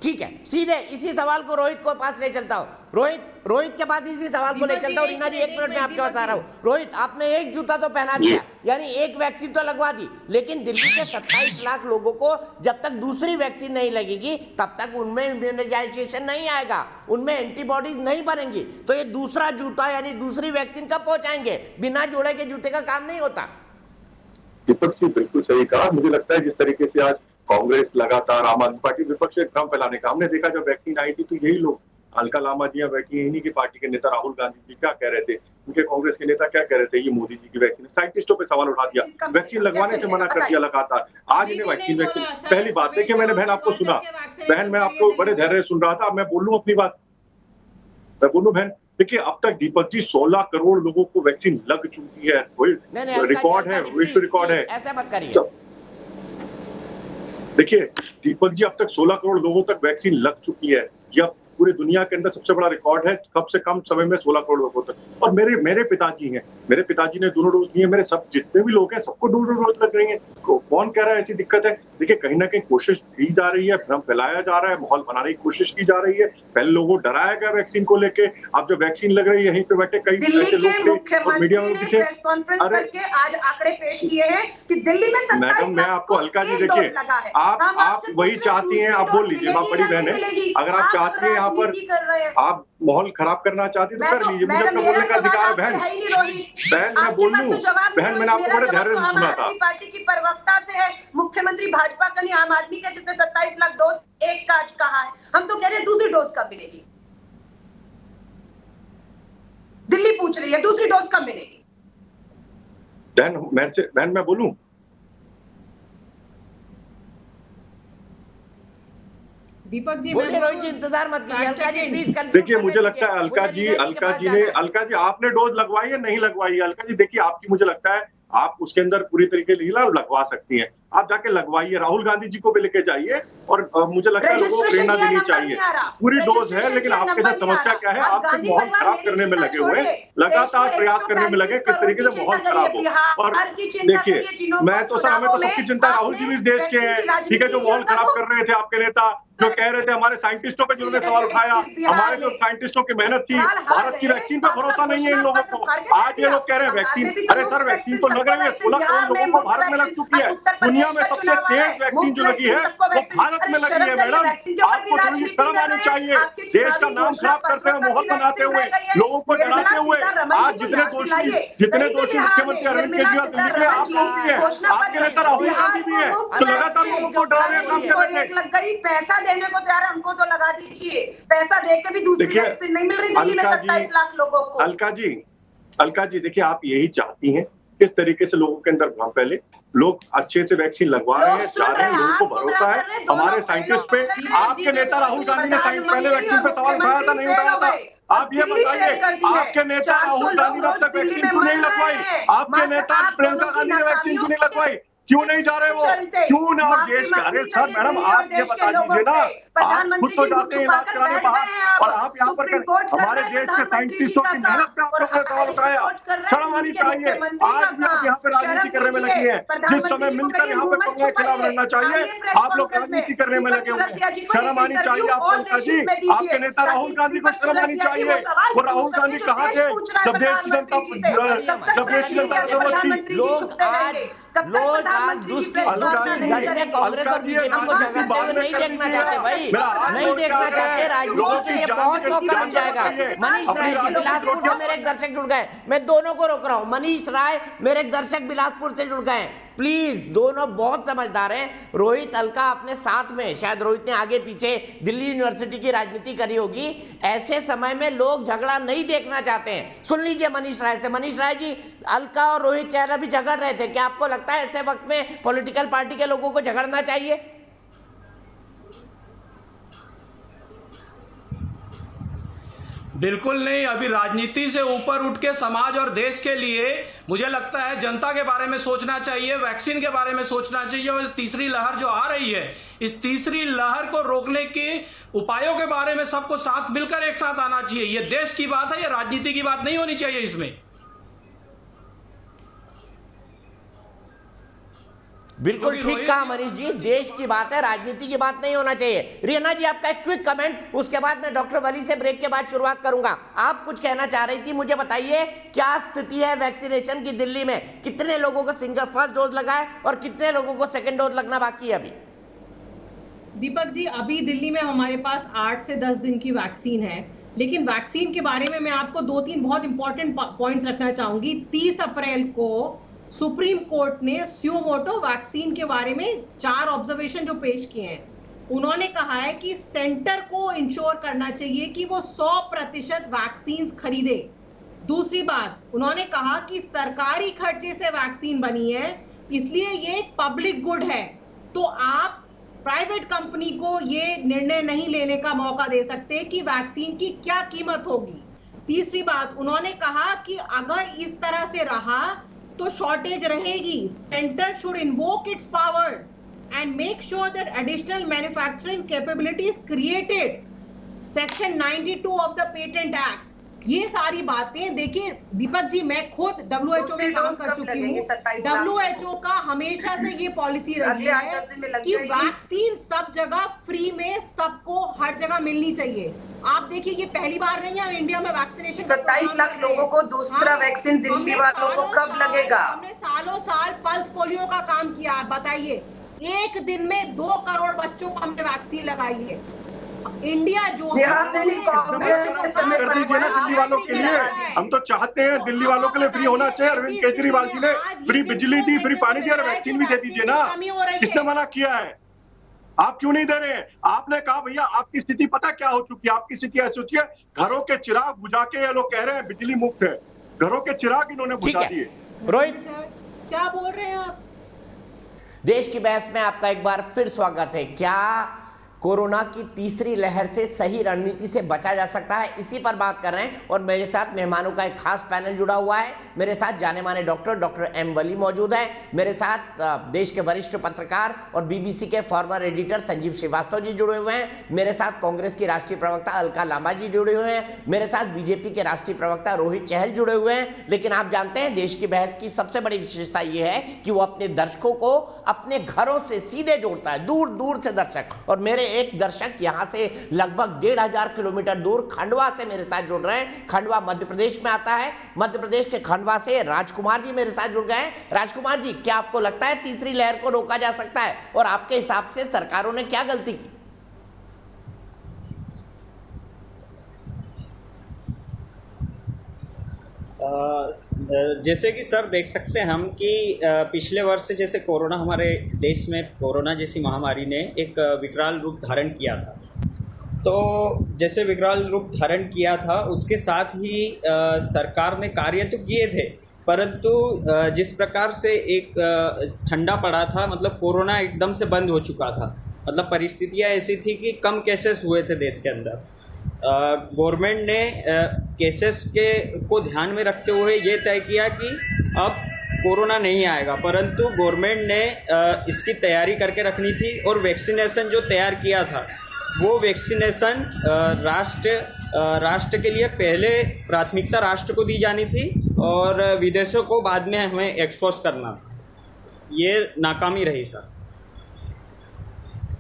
ठीक है, सीधे इसी सवाल को रोहित को पास ले चलता हूँ। रोहित के पास इसी सवाल को ले चलता हूँ। रीना जी, 1 मिनट में आपके पास आ रहा हूँ। रोहित, आपने एक जूता तो पहना दिया, यानी एक वैक्सीन तो लगवा दी, लेकिन दिल्ली के 27 लाख लोगों को जब तक दूसरी वैक्सीन नहीं लगेगी तब तक उनमें इम्यूनाइजेशन नहीं आएगा, उनमें एंटीबॉडीज नहीं बनेंगी। तो ये दूसरा जूता यानी दूसरी वैक्सीन कब पहुंचाएंगे? बिना जोड़े के जूते का काम नहीं होता। दीपक जी बिल्कुल सही कहा। मुझे लगता है जिस तरीके से आज कांग्रेस लगातार आम आदमी पार्टी विपक्ष से भ्रम फैलाने का, हमने देखा जब वैक्सीन आई थी तो यही लोग, अलका लामा जी बैठी है, इन्हीं की पार्टी के नेता राहुल गांधी जी क्या कह रहे थे, उनके कांग्रेस के नेता क्या कह रहे थे, ये मोदी जी की वैक्सीन, साइंटिस्टों पे सवाल उठा दिया, वैक्सीन लगवाने से मना कर दिया लगातार। आज इन्हें वैक्सीन पहली बात देखिए, मैंने बहन आपको सुना, बहन मैं आपको बड़े धैर्य सुन रहा था, मैं बोलूं अपनी बात, मैं बोलूं बहन। देखिए अब तक दीपक जी 16 करोड़ लोगों को वैक्सीन लग चुकी है, रिकॉर्ड है, विश्व रिकॉर्ड है। ऐसा मत करिए। देखिए दीपक जी अब तक 16 करोड़ लोगों तक वैक्सीन लग चुकी है, यह पूरी दुनिया के अंदर सबसे बड़ा रिकॉर्ड है, कम से कम समय में 16 करोड़ लोगों तक। और मेरे पिताजी हैं, मेरे पिताजी ने दोनों डोज लिए, मेरे सब जितने भी लोग हैं सबको दोनों डोज लग रही है। कौन कह रहा है ऐसी दिक्कत है? देखिए कहीं ना कहीं कोशिश की जा रही है, भ्रम फैलाया जा रहा है, माहौल बनाने की कोशिश की जा रही है। पहले लोगों को डराया गया वैक्सीन को लेके, अब जब वैक्सीन लग रही है यहीं पे बैठे कई ऐसे लोग थे और मीडिया में भी थे। प्रेस कॉन्फ्रेंस करके आज आंकड़े पेश किए हैं कि दिल्ली में 27 मैं आपको अलका जी देखिए, आप वही चाहती हैं, आप बोल लीजिए, आप बड़ी बहन है, अगर आप चाहती हैं यहाँ पर आप माहौल खराब करना चाहती तो कर लीजिए, मुझे अपना बोलने का अधिकार है बहन। बहन मैं बोल लूं, बहन मैंने आपको बड़े धैर्य से सुना था। पार्टी की प्रवक्ता से है, मुख्यमंत्री भाजपा का नहीं आम आदमी का, जिसने 27 लाख डोज एक का आज कहा है। हम तो कह रहे हैं दूसरी डोज कब मिलेगी? दिल्ली पूछ रही है दूसरी डोज कब मिलेगी? बहन मैं बोलूं, दीपक जी, रोहित जी इंतजार मत कीजिए, अलका जी प्लीज। देखिए मुझे लगता है अलका जी आपने डोज लगवाई है नहीं लगवाई है? अलका जी देखिए आपकी, मुझे लगता है आप उसके अंदर पूरी तरीके से लगवा सकती हैं, आप जाके लगवाइए, राहुल गांधी जी को भी लेके जाइए और मुझे लगता है लोगों को प्रेरणा देनी चाहिए। पूरी डोज है लेकिन आपके साथ समस्या क्या है, आप सिर्फ माहौल खराब करने में लगे हुए, लगातार प्रयास करने में लगे किस तरीके से माहौल खराब हो। और देखिए मैं तो सर, हमें तो सबकी चिंता, राहुल जी भी इस देश के हैं, ठीक है, जो माहौल खराब कर रहे थे आपके नेता, जो कह रहे थे हमारे साइंटिस्टों पे जिन्होंने सवाल उठाया, हमारे जो साइंटिस्टों की मेहनत थी, भारत की वैक्सीन पे भरोसा नहीं है इन लोगों को। आज ये लोग कह रहे हैं वैक्सीन, अरे सर वैक्सीन तो लग रही है, 16 करोड़ लोगों को भारत में लग चुकी है, दुनिया में सबसे तेज वैक्सीन जो लगी है वो भारत में लगी है। मैडम आपको थोड़ी शर्म आनी चाहिए, देश का नाम खराब करते हुए, माहौल बनाते हुए, लोगों को डराते हुए। आज जितने दोषी मुख्यमंत्री अरविंद केजरीवाल दिल्ली के, आप लोग भी हैं, आपके नेता राहुल गांधी भी है, तो लगातार लोगों को डराने का काम कर रहे हैं। पैसा देने को तैयार है, उनको तो लगा दीजिए, पैसा देके भी दूसरी वैक्सीन नहीं मिल रही दिल्ली में 27 लाख लोगों को। अलका जी देखिए आप यही चाहती हैं किस तरीके से लोगों के अंदर भ्रम फैले, लोग अच्छे से वैक्सीन लगवा रहे हैं, जा रहे हैं, लोगों को भरोसा है हमारे साइंटिस्ट पे। आपके नेता राहुल गांधी ने पहले वैक्सीन पे सवाल उठाया था नहीं उठाया था? आप ये बताइए, आपके नेता राहुल गांधी ने अब तक वैक्सीन क्यों नहीं लगवाई? आपके नेता प्रियंका गांधी ने वैक्सीन क्यों नहीं लगवाई? क्यों नहीं जा रहे वो? क्यों ना आप देश का? अरे सर मैडम आप ये बता दीजिए ना, आप खुद तो जाते हैं इलाज कराने बाहर और आप यहाँ पर हमारे देश के साइंटिस्टों की मेहनत पे आप लोगों ने सवाल उठाया, शर्म आनी चाहिए। आज भी आप यहाँ पे राजनीति करने में लगी है, जिस समय मिलकर यहाँ पे कोरोना के खिलाफ लड़ना चाहिए आप लोग राजनीति करने में लगे हुए हैं। शर्म आनी चाहिए आपको अलका जी, आपके नेता राहुल गांधी को शर्म आनी चाहिए। वो राहुल गांधी कहाँ थे जब देश की जनता जरूरत थी? लोग आज कांग्रेस और बीजेपी को झगड़ते हुए नहीं देखना चाहते भाई, नहीं देखना चाहते। राजनीति के लिए बहुत मौका बन जाएगा। मनीष राय जी बिलासपुर से मेरे एक दर्शक जुड़ गए, मैं दोनों को रोक रहा हूँ। मनीष राय मेरे एक दर्शक बिलासपुर से जुड़ गए, प्लीज, दोनों बहुत समझदार हैं। रोहित अलका अपने साथ में, शायद रोहित ने आगे पीछे दिल्ली यूनिवर्सिटी की राजनीति करी होगी, ऐसे समय में लोग झगड़ा नहीं देखना चाहते हैं। सुन लीजिए मनीष राय से। मनीष राय जी, अलका और रोहित चेहरा भी झगड़ रहे थे, क्या आपको लगता है ऐसे वक्त में पॉलिटिकल पार्टी के लोगों को झगड़ना चाहिए? बिल्कुल नहीं। अभी राजनीति से ऊपर उठ के समाज और देश के लिए मुझे लगता है जनता के बारे में सोचना चाहिए, वैक्सीन के बारे में सोचना चाहिए और तीसरी लहर जो आ रही है, इस तीसरी लहर को रोकने के उपायों के बारे में सबको साथ मिलकर एक साथ आना चाहिए। ये देश की बात है, ये राजनीति की बात नहीं होनी चाहिए इसमें। बिल्कुल ठीक कहा मनीष जी, देश की बात है, राजनीति की बात नहीं होना चाहिए। रियना जी आपका एक क्विक कमेंट, उसके बाद मैं डॉक्टर वली से ब्रेक के बाद शुरुआत करूंगा। आप कुछ कहना चाह रही थी, मुझे बताइए क्या स्थिति है वैक्सीनेशन की दिल्ली में, कितने लोगों को सिंगल फर्स्ट डोज लगा है और कितने लोगों को सेकेंड डोज लगना बाकी है अभी? दीपक जी, अभी दिल्ली में हमारे पास 8 से 10 दिन की वैक्सीन है, लेकिन वैक्सीन के बारे में मैं आपको 2-3 बहुत इंपॉर्टेंट पॉइंट्स रखना चाहूंगी। 30 अप्रैल को सुप्रीम कोर्ट ने स्यूमोटो वैक्सीन के बारे में 4 ऑब्जर्वेशन जो पेश किए हैं। उन्होंने कहा है कि सेंटर को इंश्योर करना चाहिए कि वो 100% वैक्सीन खरीदे। दूसरी बात, उन्होंने कहा कि सरकारी खर्चे से वैक्सीन बनी है, इसलिए ये एक पब्लिक गुड है, तो आप प्राइवेट कंपनी को ये निर्णय नहीं लेने का मौका दे सकते कि वैक्सीन की क्या कीमत होगी। तीसरी बात, उन्होंने कहा कि अगर इस तरह से रहा तो शॉर्टेज रहेगी। Centre should invoke its powers and make sure that additional manufacturing capability is created, section 92 of the patent act. ये सारी बातें देखिए दीपक जी, मैं खुद WHO में काम कर चुकी हूँ। WHO का हमेशा से ये पॉलिसी रही है कि वैक्सीन सब जगह फ्री में सबको हर जगह मिलनी चाहिए। आप देखिए ये पहली बार नहीं है इंडिया में वैक्सीनेशन। 27 लाख लोगों को दूसरा वैक्सीन दिल्ली वालों को कब लगेगा? हमने सालों साल पल्स पोलियो का काम किया। बताइए, एक दिन में 2 करोड़ बच्चों को हमने वैक्सीन लगाई है। इंडिया जो कर दीजिए ना दिल्ली वालों के लिए। हम तो चाहते हैं दिल्ली वालों के लिए फ्री होना चाहिए। अरविंद केजरीवाल जी ने फ्री बिजली दी, फ्री पानी दिया, वैक्सीन भी दे दीजिए ना। किसने मना किया है? आप क्यों नहीं दे रहे हैं? आपने कहा भैया आपकी स्थिति पता क्या हो चुकी है? आपकी स्थिति ऐसी हो चुकी है, घरों के चिराग बुझा के ये लोग कह रहे हैं बिजली मुफ्त है। घरों के चिराग इन्होंने बुझा दिए। रोहित क्या बोल रहे हैं आप? देश की बहस में आपका एक बार फिर स्वागत है। क्या कोरोना की तीसरी लहर से सही रणनीति से बचा जा सकता है, इसी पर बात कर रहे हैं। और मेरे साथ मेहमानों का एक खास पैनल जुड़ा हुआ है। मेरे साथ जाने माने डॉक्टर एम वली मौजूद है। मेरे साथ देश के वरिष्ठ पत्रकार और BBC के फॉर्मर एडिटर संजीव श्रीवास्तव जी जुड़े हुए हैं। मेरे साथ कांग्रेस की राष्ट्रीय प्रवक्ता अलका लांबा जी जुड़े हुए हैं। मेरे साथ BJP के राष्ट्रीय प्रवक्ता रोहित चहल जुड़े हुए हैं। लेकिन आप जानते हैं देश की बहस की सबसे बड़ी विशेषता यह है कि वो अपने दर्शकों को अपने घरों से सीधे जोड़ता है, दूर दूर से दर्शक। और मेरे एक दर्शक यहां से लगभग 1500 किलोमीटर दूर खंडवा से मेरे साथ जुड़ रहे हैं। खंडवा मध्य प्रदेश में आता है। मध्य प्रदेश के खंडवा से राजकुमार जी मेरे साथ जुड़ गए हैं। राजकुमार जी, क्या आपको लगता है तीसरी लहर को रोका जा सकता है और आपके हिसाब से सरकारों ने क्या गलती की? जैसे कि सर देख सकते हैं हम कि पिछले वर्ष जैसे कोरोना हमारे देश में कोरोना जैसी महामारी ने एक विकराल रूप धारण किया था। तो जैसे विकराल रूप धारण किया था उसके साथ ही सरकार ने कार्य तो किए थे, परंतु जिस प्रकार से एक ठंडा पड़ा था, मतलब कोरोना एकदम से बंद हो चुका था। मतलब परिस्थितियाँ ऐसी थी कि कम केसेस हुए थे देश के अंदर। गवर्नमेंट ने केसेस को ध्यान में रखते हुए ये तय किया कि अब कोरोना नहीं आएगा, परंतु गवर्नमेंट ने इसकी तैयारी करके रखनी थी। और वैक्सीनेशन जो तैयार किया था वो वैक्सीनेशन राष्ट्र के लिए पहले प्राथमिकता राष्ट्र को दी जानी थी और विदेशों को बाद में हमें एक्सपोज करना था। ये नाकामी रही सर।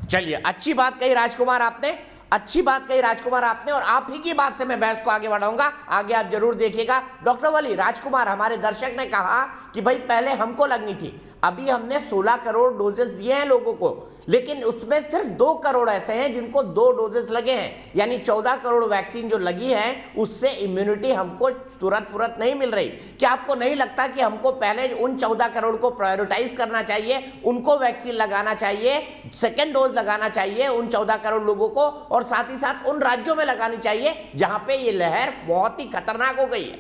चलिए, अच्छी बात कही राजकुमार आपने, अच्छी बात कही राजकुमार आपने। और आप ही की बात से मैं बहस को आगे बढ़ाऊंगा, आगे आप जरूर देखिएगा। डॉक्टर वली, राजकुमार, हमारे दर्शक ने कहा कि भाई पहले हमको लगनी थी, अभी हमने 16 करोड़ डोजेस दिए हैं लोगों को, लेकिन उसमें सिर्फ 2 करोड़ ऐसे हैं जिनको 2 डोजेस लगे हैं। यानी 14 करोड़ वैक्सीन जो लगी है उससे इम्यूनिटी हमको तुरंत नहीं मिल रही। क्या आपको नहीं लगता कि हमको पहले उन 14 करोड़ को प्रायोरिटाइज करना चाहिए, उनको वैक्सीन लगाना चाहिए, सेकेंड डोज लगाना चाहिए उन 14 करोड़ लोगों को, और साथ ही साथ उन राज्यों में लगानी चाहिए जहां पे ये लहर बहुत ही खतरनाक हो गई है?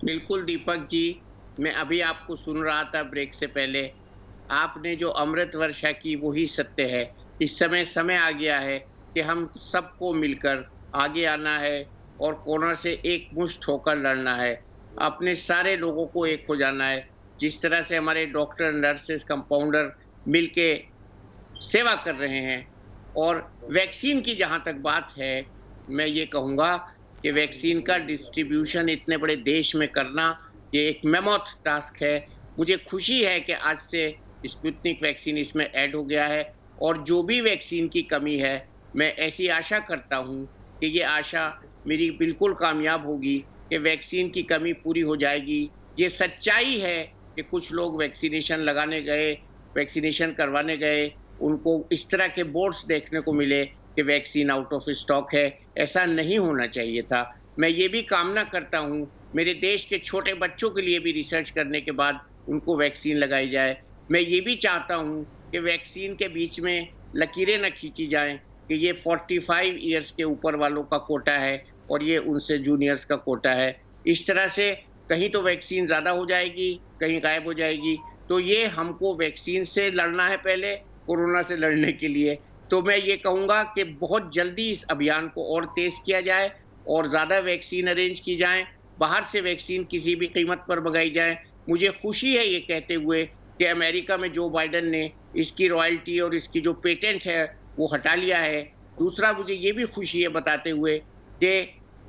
बिल्कुल दीपक जी, मैं अभी आपको सुन रहा था ब्रेक से पहले। आपने जो अमृत वर्षा की वही सत्य है। इस समय आ गया है कि हम सबको मिलकर आगे आना है और कोरोना से एक मुश्त होकर लड़ना है। अपने सारे लोगों को एक हो जाना है। जिस तरह से हमारे डॉक्टर, नर्सेस, कंपाउंडर मिलके सेवा कर रहे हैं। और वैक्सीन की जहाँ तक बात है, मैं ये कहूँगा कि वैक्सीन का डिस्ट्रीब्यूशन इतने बड़े देश में करना ये एक मेमोथ टास्क है। मुझे खुशी है कि आज से स्पुतनिक वैक्सीन इसमें ऐड हो गया है। और जो भी वैक्सीन की कमी है, मैं ऐसी आशा करता हूं कि ये आशा मेरी बिल्कुल कामयाब होगी कि वैक्सीन की कमी पूरी हो जाएगी। ये सच्चाई है कि कुछ लोग वैक्सीनेशन लगाने गए, वैक्सीनेशन करवाने गए, उनको इस तरह के बोर्ड्स देखने को मिले कि वैक्सीन आउट ऑफ स्टॉक है। ऐसा नहीं होना चाहिए था। मैं ये भी कामना करता हूँ मेरे देश के छोटे बच्चों के लिए भी रिसर्च करने के बाद उनको वैक्सीन लगाई जाए। मैं ये भी चाहता हूँ कि वैक्सीन के बीच में लकीरें न खींची जाएं कि ये 45 ईयर्स के ऊपर वालों का कोटा है और ये उनसे जूनियर्स का कोटा है। इस तरह से कहीं तो वैक्सीन ज़्यादा हो जाएगी, कहीं गायब हो जाएगी। तो ये हमको वैक्सीन से लड़ना है पहले, कोरोना से लड़ने के लिए। तो मैं ये कहूँगा कि बहुत जल्दी इस अभियान को और तेज़ किया जाए और ज़्यादा वैक्सीन अरेंज की जाएँ, बाहर से वैक्सीन किसी भी कीमत पर मंगाई जाए। मुझे खुशी है ये कहते हुए कि अमेरिका में जो बाइडन ने इसकी रॉयल्टी और इसकी जो पेटेंट है वो हटा लिया है। दूसरा, मुझे ये भी खुशी है बताते हुए कि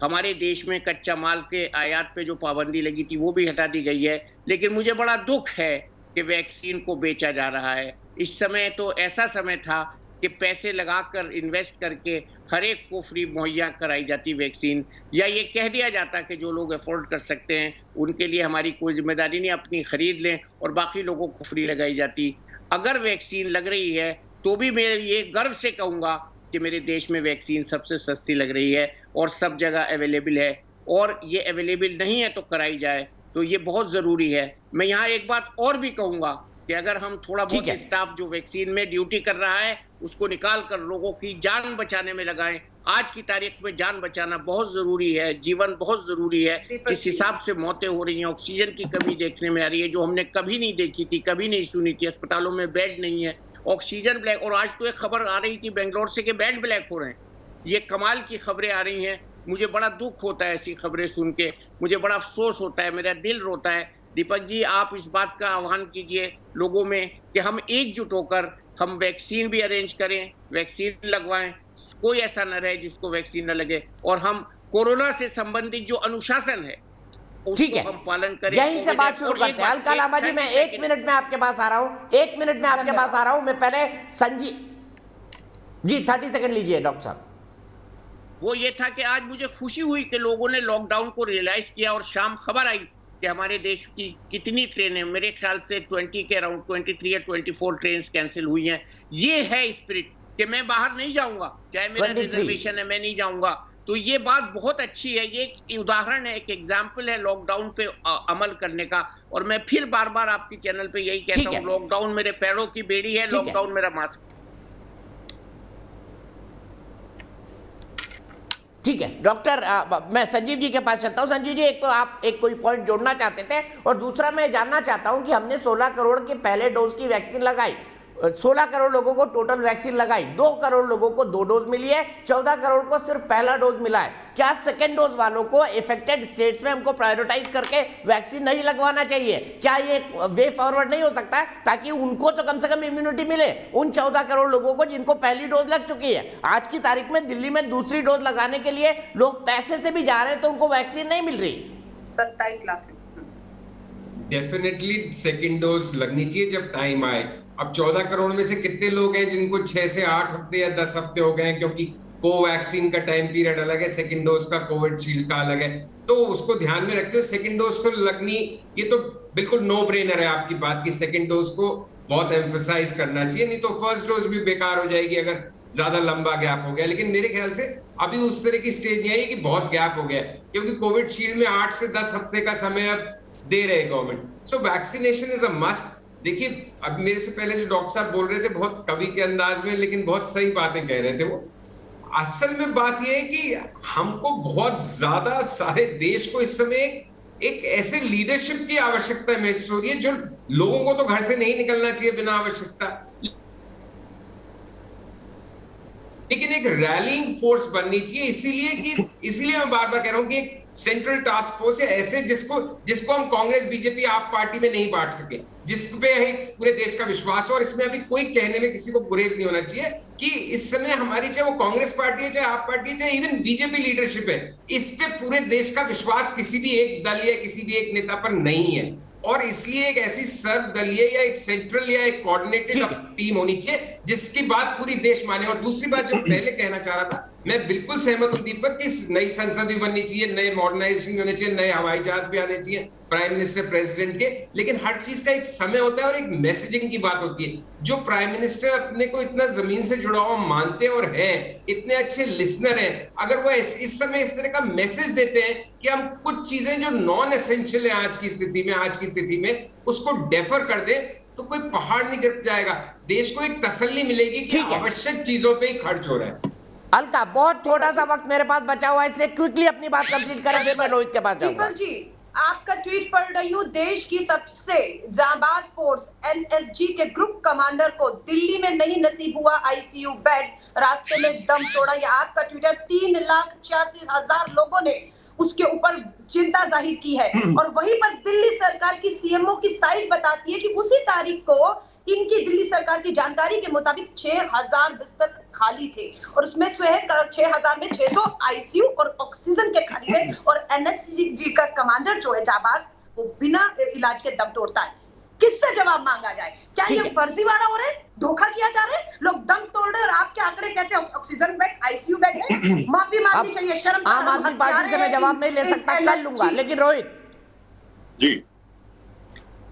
हमारे देश में कच्चा माल के आयात पे जो पाबंदी लगी थी वो भी हटा दी गई है। लेकिन मुझे बड़ा दुख है कि वैक्सीन को बेचा जा रहा है। इस समय तो ऐसा समय था कि पैसे लगाकर इन्वेस्ट करके हर एक को फ्री मुहैया कराई जाती वैक्सीन, या ये कह दिया जाता कि जो लोग अफोर्ड कर सकते हैं उनके लिए हमारी कोई जिम्मेदारी नहीं, अपनी खरीद लें, और बाकी लोगों को फ्री लगाई जाती। अगर वैक्सीन लग रही है तो भी मैं ये गर्व से कहूँगा कि मेरे देश में वैक्सीन सबसे सस्ती लग रही है और सब जगह अवेलेबल है, और ये अवेलेबल नहीं है तो कराई जाए। तो ये बहुत ज़रूरी है। मैं यहाँ एक बात और भी कहूँगा कि अगर हम थोड़ा बहुत स्टाफ जो वैक्सीन में ड्यूटी कर रहा है उसको निकाल कर लोगों की जान बचाने में लगाएं। आज की तारीख में जान बचाना बहुत जरूरी है, जीवन बहुत जरूरी है। जिस हिसाब से मौतें हो रही हैं, ऑक्सीजन की कमी देखने में आ रही है जो हमने कभी नहीं देखी थी, कभी नहीं सुनी थी। अस्पतालों में बेड नहीं है, ऑक्सीजन ब्लैक, और आज तो एक खबर आ रही थी बेंगलोर से कि बेड ब्लैक हो रहे हैं। ये कमाल की खबरें आ रही हैं। मुझे बड़ा दुख होता है ऐसी खबरें सुन के, मुझे बड़ा अफसोस होता है, मेरा दिल रोता है। दीपक जी, आप इस बात का आह्वान कीजिए लोगों में कि हम एकजुट होकर हम वैक्सीन भी अरेंज करें, वैक्सीन लगवाएं, कोई ऐसा न रहे जिसको वैक्सीन न लगे, और हम कोरोना से संबंधित जो अनुशासन है ठीक है, हम पालन करें। यहीं से बात शुरू करते हैं। अलका लांबा जी, मैं 1 मिनट में आपके पास आ रहा हूं, 1 मिनट में आपके पास आ रहा हूं। मैं पहले संजीव जी 30 सेकंड लीजिए डॉक्टर साहब। वो ये था कि आज मुझे खुशी हुई कि लोगों ने लॉकडाउन को रियलाइज किया और शाम खबर आई कि हमारे देश की कितनी ट्रेनें, मेरे ख्याल से 20 के अराउंड 23 या 24 ट्रेन कैंसिल हुई हैं। ये है स्पिरिट कि मैं बाहर नहीं जाऊंगा, चाहे मेरा रिजर्वेशन है, मैं नहीं जाऊंगा। तो ये बात बहुत अच्छी है। ये एक उदाहरण है, एक एग्जाम्पल है लॉकडाउन पे अमल करने का। और मैं फिर बार बार आपकी चैनल पे यही कहता हूँ, लॉकडाउन मेरे पैरों की बेड़ी है, लॉकडाउन मेरा मास्क। ठीक है डॉक्टर, मैं संजीव जी के पास चलता हूँ। संजीव जी, एक तो आप एक कोई पॉइंट जोड़ना चाहते थे, और दूसरा मैं जानना चाहता हूँ कि हमने 16 करोड़ के पहले डोज की वैक्सीन लगाई, 16 करोड़ लोगों को टोटल वैक्सीन लगाई, 2 करोड़ लोगों को 2 डोज मिली है, 14 करोड़ को सिर्फ पहला डोज मिला है। क्या सेकेंड डोज वालों को इफेक्टेड स्टेट्स में हमको प्रायोरिटाइज करके वैक्सीन नहीं लगवाना चाहिए? क्या ये वे फॉरवर्ड नहीं हो सकता है ताकि उनको तो कम से कम इम्यूनिटी मिले, उन 14 करोड़ लोगों को जिनको पहली डोज लग चुकी है? आज की तारीख में दिल्ली में दूसरी डोज लगाने के लिए लोग पैसे से भी जा रहे हैं तो उनको वैक्सीन नहीं मिल रही। 27 लाख डेफिनेटली सेकेंड डोज लगनी चाहिए जब टाइम आए। अब 14 करोड़ में से कितने लोग हैं जिनको 6 से 8 हफ्ते या 10 हफ्ते हो गए हैं, क्योंकि कोवैक्सीन का टाइम पीरियड अलग है, सेकंड डोज का कोविशील्ड का अलग है। तो उसको ध्यान में रखते हुए सेकंड डोज तो लगनी, ये तो बिल्कुल नो ब्रेनर है आपकी बात की सेकंड डोज को बहुत एम्फसाइज करना चाहिए, नहीं तो फर्स्ट डोज भी बेकार हो जाएगी अगर ज्यादा लंबा गैप हो गया। लेकिन मेरे ख्याल से अभी उस तरह की स्टेज नहीं आई कि बहुत गैप हो गया, क्योंकि कोविशील्ड में 8 से 10 हफ्ते का समय अब दे रहे government. So vaccination is a must. देखिए, अब मेरे से पहले जो डॉक्टर साहब बोल रहे थे बहुत कवि के अंदाज में, लेकिन बहुत सही बातें कह रहे थे वो। असल में बात यह है कि हमको बहुत ज्यादा सारे देश को इस समय एक ऐसे लीडरशिप की आवश्यकता महसूस हो रही है जो लोगों को तो घर से नहीं निकलना चाहिए बिना आवश्यकता, लेकिन एक रैलिंग फोर्स बननी चाहिए। इसीलिए मैं बार बार कह रहा हूं कि एक सेंट्रल टास्क फोर्स है ऐसे जिसको हम कांग्रेस बीजेपी आप पार्टी में नहीं बांट सके, जिस पे पूरे देश का विश्वास हो। और इसमें अभी कोई कहने में किसी को गुरेज नहीं होना चाहिए कि इस समय हमारी, चाहे वो कांग्रेस पार्टी है, चाहे आप पार्टी है, चाहे इवन बीजेपी लीडरशिप है, इस पे पूरे देश का विश्वास किसी भी एक दल या किसी भी एक नेता पर नहीं है। और इसलिए एक ऐसी सर्वदलीय या एक सेंट्रल या एक कोऑर्डिनेटेड टीम होनी चाहिए जिसकी बात पूरी देश माने। और दूसरी बात जो पहले कहना चाह रहा था, मैं बिल्कुल सहमत हूं दीपक कि नई संसद भी बननी चाहिए, नए मॉडर्नाइजेशन होने चाहिए, नए हवाई जहाज भी आने चाहिए प्राइम मिनिस्टर प्रेसिडेंट के, लेकिन हर चीज का एक समय होता है और एक मैसेजिंग की बात होती है। जो प्राइम मिनिस्टर अपने को इतना जमीन से जुड़ा हुआ मानते और हैं, इतने अच्छे लिसनर हैं, अगर वो इस समय इस तरह का मैसेज देते हैं कि हम कुछ चीजें जो नॉन एसेंशियल है आज की स्थिति में उसको डेफर कर दे, तो कोई पहाड़ नहीं गिर जाएगा। देश को एक तसल्ली मिलेगी कि आवश्यक चीजों पे ही खर्च हो रहा है। अलका, बहुत थोड़ा सा वक्त मेरे पास बचा हुआ है, इसलिए क्विकली अपनी बात कंप्लीट करें, फिर मैं रोहित के पास जाऊंगा। दीपक जी, आपका ट्वीट पढ़ रही हूँ। देश की सबसे जाबाज फोर्स एनएसजी के ग्रुप कमांडर को दिल्ली में नहीं नसीब हुआ आईसीयू बेड, रास्ते में दम तोड़ा। ये आपका ट्विटर 3,86,000 लोगों ने उसके ऊपर चिंता जाहिर की है। और वहीं पर दिल्ली सरकार की सीएमओ की साइट बताती है कि उसी तारीख को इनकी दिल्ली सरकार की जानकारी के मुताबिक 6,000 बिस्तर खाली थे और उसमें 6,000 में 600 आईसीयू और ऑक्सीजन के खाली थे। और एनएसजी का कमांडर जो है जाबाज, वो बिना इलाज के दम तोड़ता है। किससे जवाब मांगा जाए? क्या ये फर्जीवाड़ा हो रहा है, धोखा किया जा रहा है? लोग दम तोड़ रहे और आपके आंकड़े कहते हैं ऑक्सीजन बेड, आईसीयू बेड है। माफी मांगनी चाहिए, शर्म। आम आदमी पार्टी से मैं जवाब नहीं ले सकता, कल लूंगा, लेकिन रोहित जी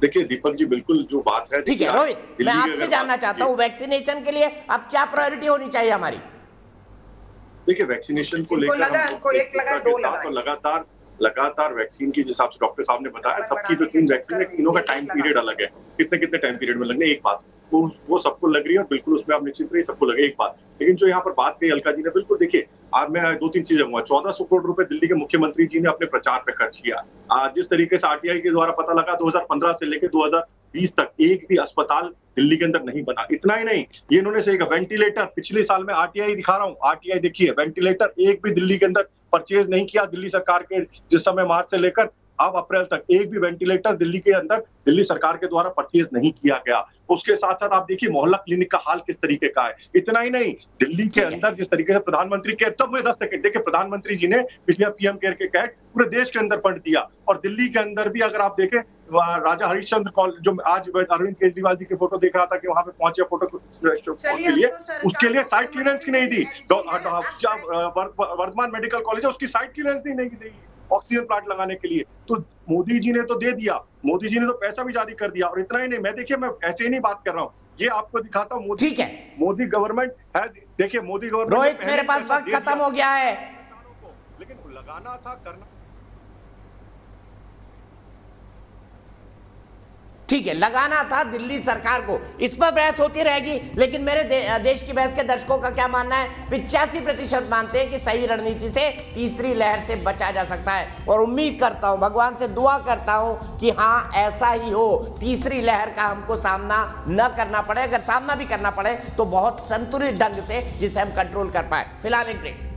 देखिए दीपक जी, बिल्कुल जो बात है, ठीक है रोहित, मैं आपसे जानना चाहता हूँ वैक्सीनेशन के लिए अब क्या प्रायोरिटी होनी चाहिए हमारी? देखिए वैक्सीनेशन को लेकर लगातार वैक्सीन की, जिस हिसाब से डॉक्टर साहब ने बताया, सबकी जो 3 वैक्सीन है, तीनों का टाइम पीरियड अलग है, कितने टाइम पीरियड में लगने, एक बात तो वो सबको लग रही है और बिल्कुल उसमें आप निश्चित रहिए, सबको लगे, एक बात। लेकिन जो यहाँ पर बात कही अलका जी ने, बिल्कुल देखिए, आज मैं 2-3 चीजें कहूंगा। 1400 करोड़ रुपए दिल्ली के मुख्यमंत्री जी ने अपने प्रचार पे खर्च किया। जिस तरीके से आरटीआई के द्वारा पता लगा 2015 से लेकर 2020 तक एक भी अस्पताल दिल्ली के अंदर नहीं बना। इतना ही नहीं, ये इन्होंने सही कहा, वेंटिलेटर पिछले साल में आरटीआई दिखा रहा हूँ, आरटीआई देखिए, वेंटिलेटर एक भी दिल्ली के अंदर परचेज नहीं किया दिल्ली सरकार के, जिस समय मार्च से लेकर अब अप्रैल तक एक भी वेंटिलेटर दिल्ली के अंदर दिल्ली सरकार के द्वारा परचेज नहीं किया गया। उसके साथ साथ आप देखिए मोहल्ला क्लिनिक का हाल किस तरीके का है। इतना ही नहीं, दिल्ली के अंदर जिस तरीके से प्रधानमंत्री के, तब में 10 सेकंड देखिए, प्रधानमंत्री जी ने पिछले पीएम केयर के तहत पूरे देश के अंदर फंड दिया और दिल्ली के अंदर भी अगर आप देखें, राजा हरिश्चंद्र कॉलेज, जो आज अरविंद केजरीवाल जी की फोटो देख रहा था कि वहां पे पहुंचे फोटो के लिए, उसके लिए साइट क्लियरेंस की नहीं दी। वर्धमान मेडिकल कॉलेज है, उसकी साइट क्लियरेंस नहीं दी ऑक्सीजन प्लांट लगाने के लिए। तो मोदी जी ने तो दे दिया, मोदी जी ने तो पैसा भी जारी कर दिया। और इतना ही नहीं, मैं देखिए, मैं ऐसे ही नहीं बात कर रहा हूँ, ये आपको दिखाता हूँ। मोदी, ठीक है, मोदी गवर्नमेंट है, देखिए मोदी गवर्नमेंट। रोहित, मेरे पास वक्त खत्म हो गया है, लेकिन लगाना था, करना। ठीक है, लगाना था दिल्ली सरकार को, इस पर बहस होती रहेगी। लेकिन मेरे देश की बहस के दर्शकों का क्या मानना है? 85% मानते हैं कि सही रणनीति से तीसरी लहर से बचा जा सकता है। और उम्मीद करता हूं, भगवान से दुआ करता हूं कि हाँ ऐसा ही हो, तीसरी लहर का हमको सामना न करना पड़े। अगर सामना भी करना पड़े तो बहुत संतुलित ढंग से, जिसे हम कंट्रोल कर पाए। फिलहाल एक ब्रेक।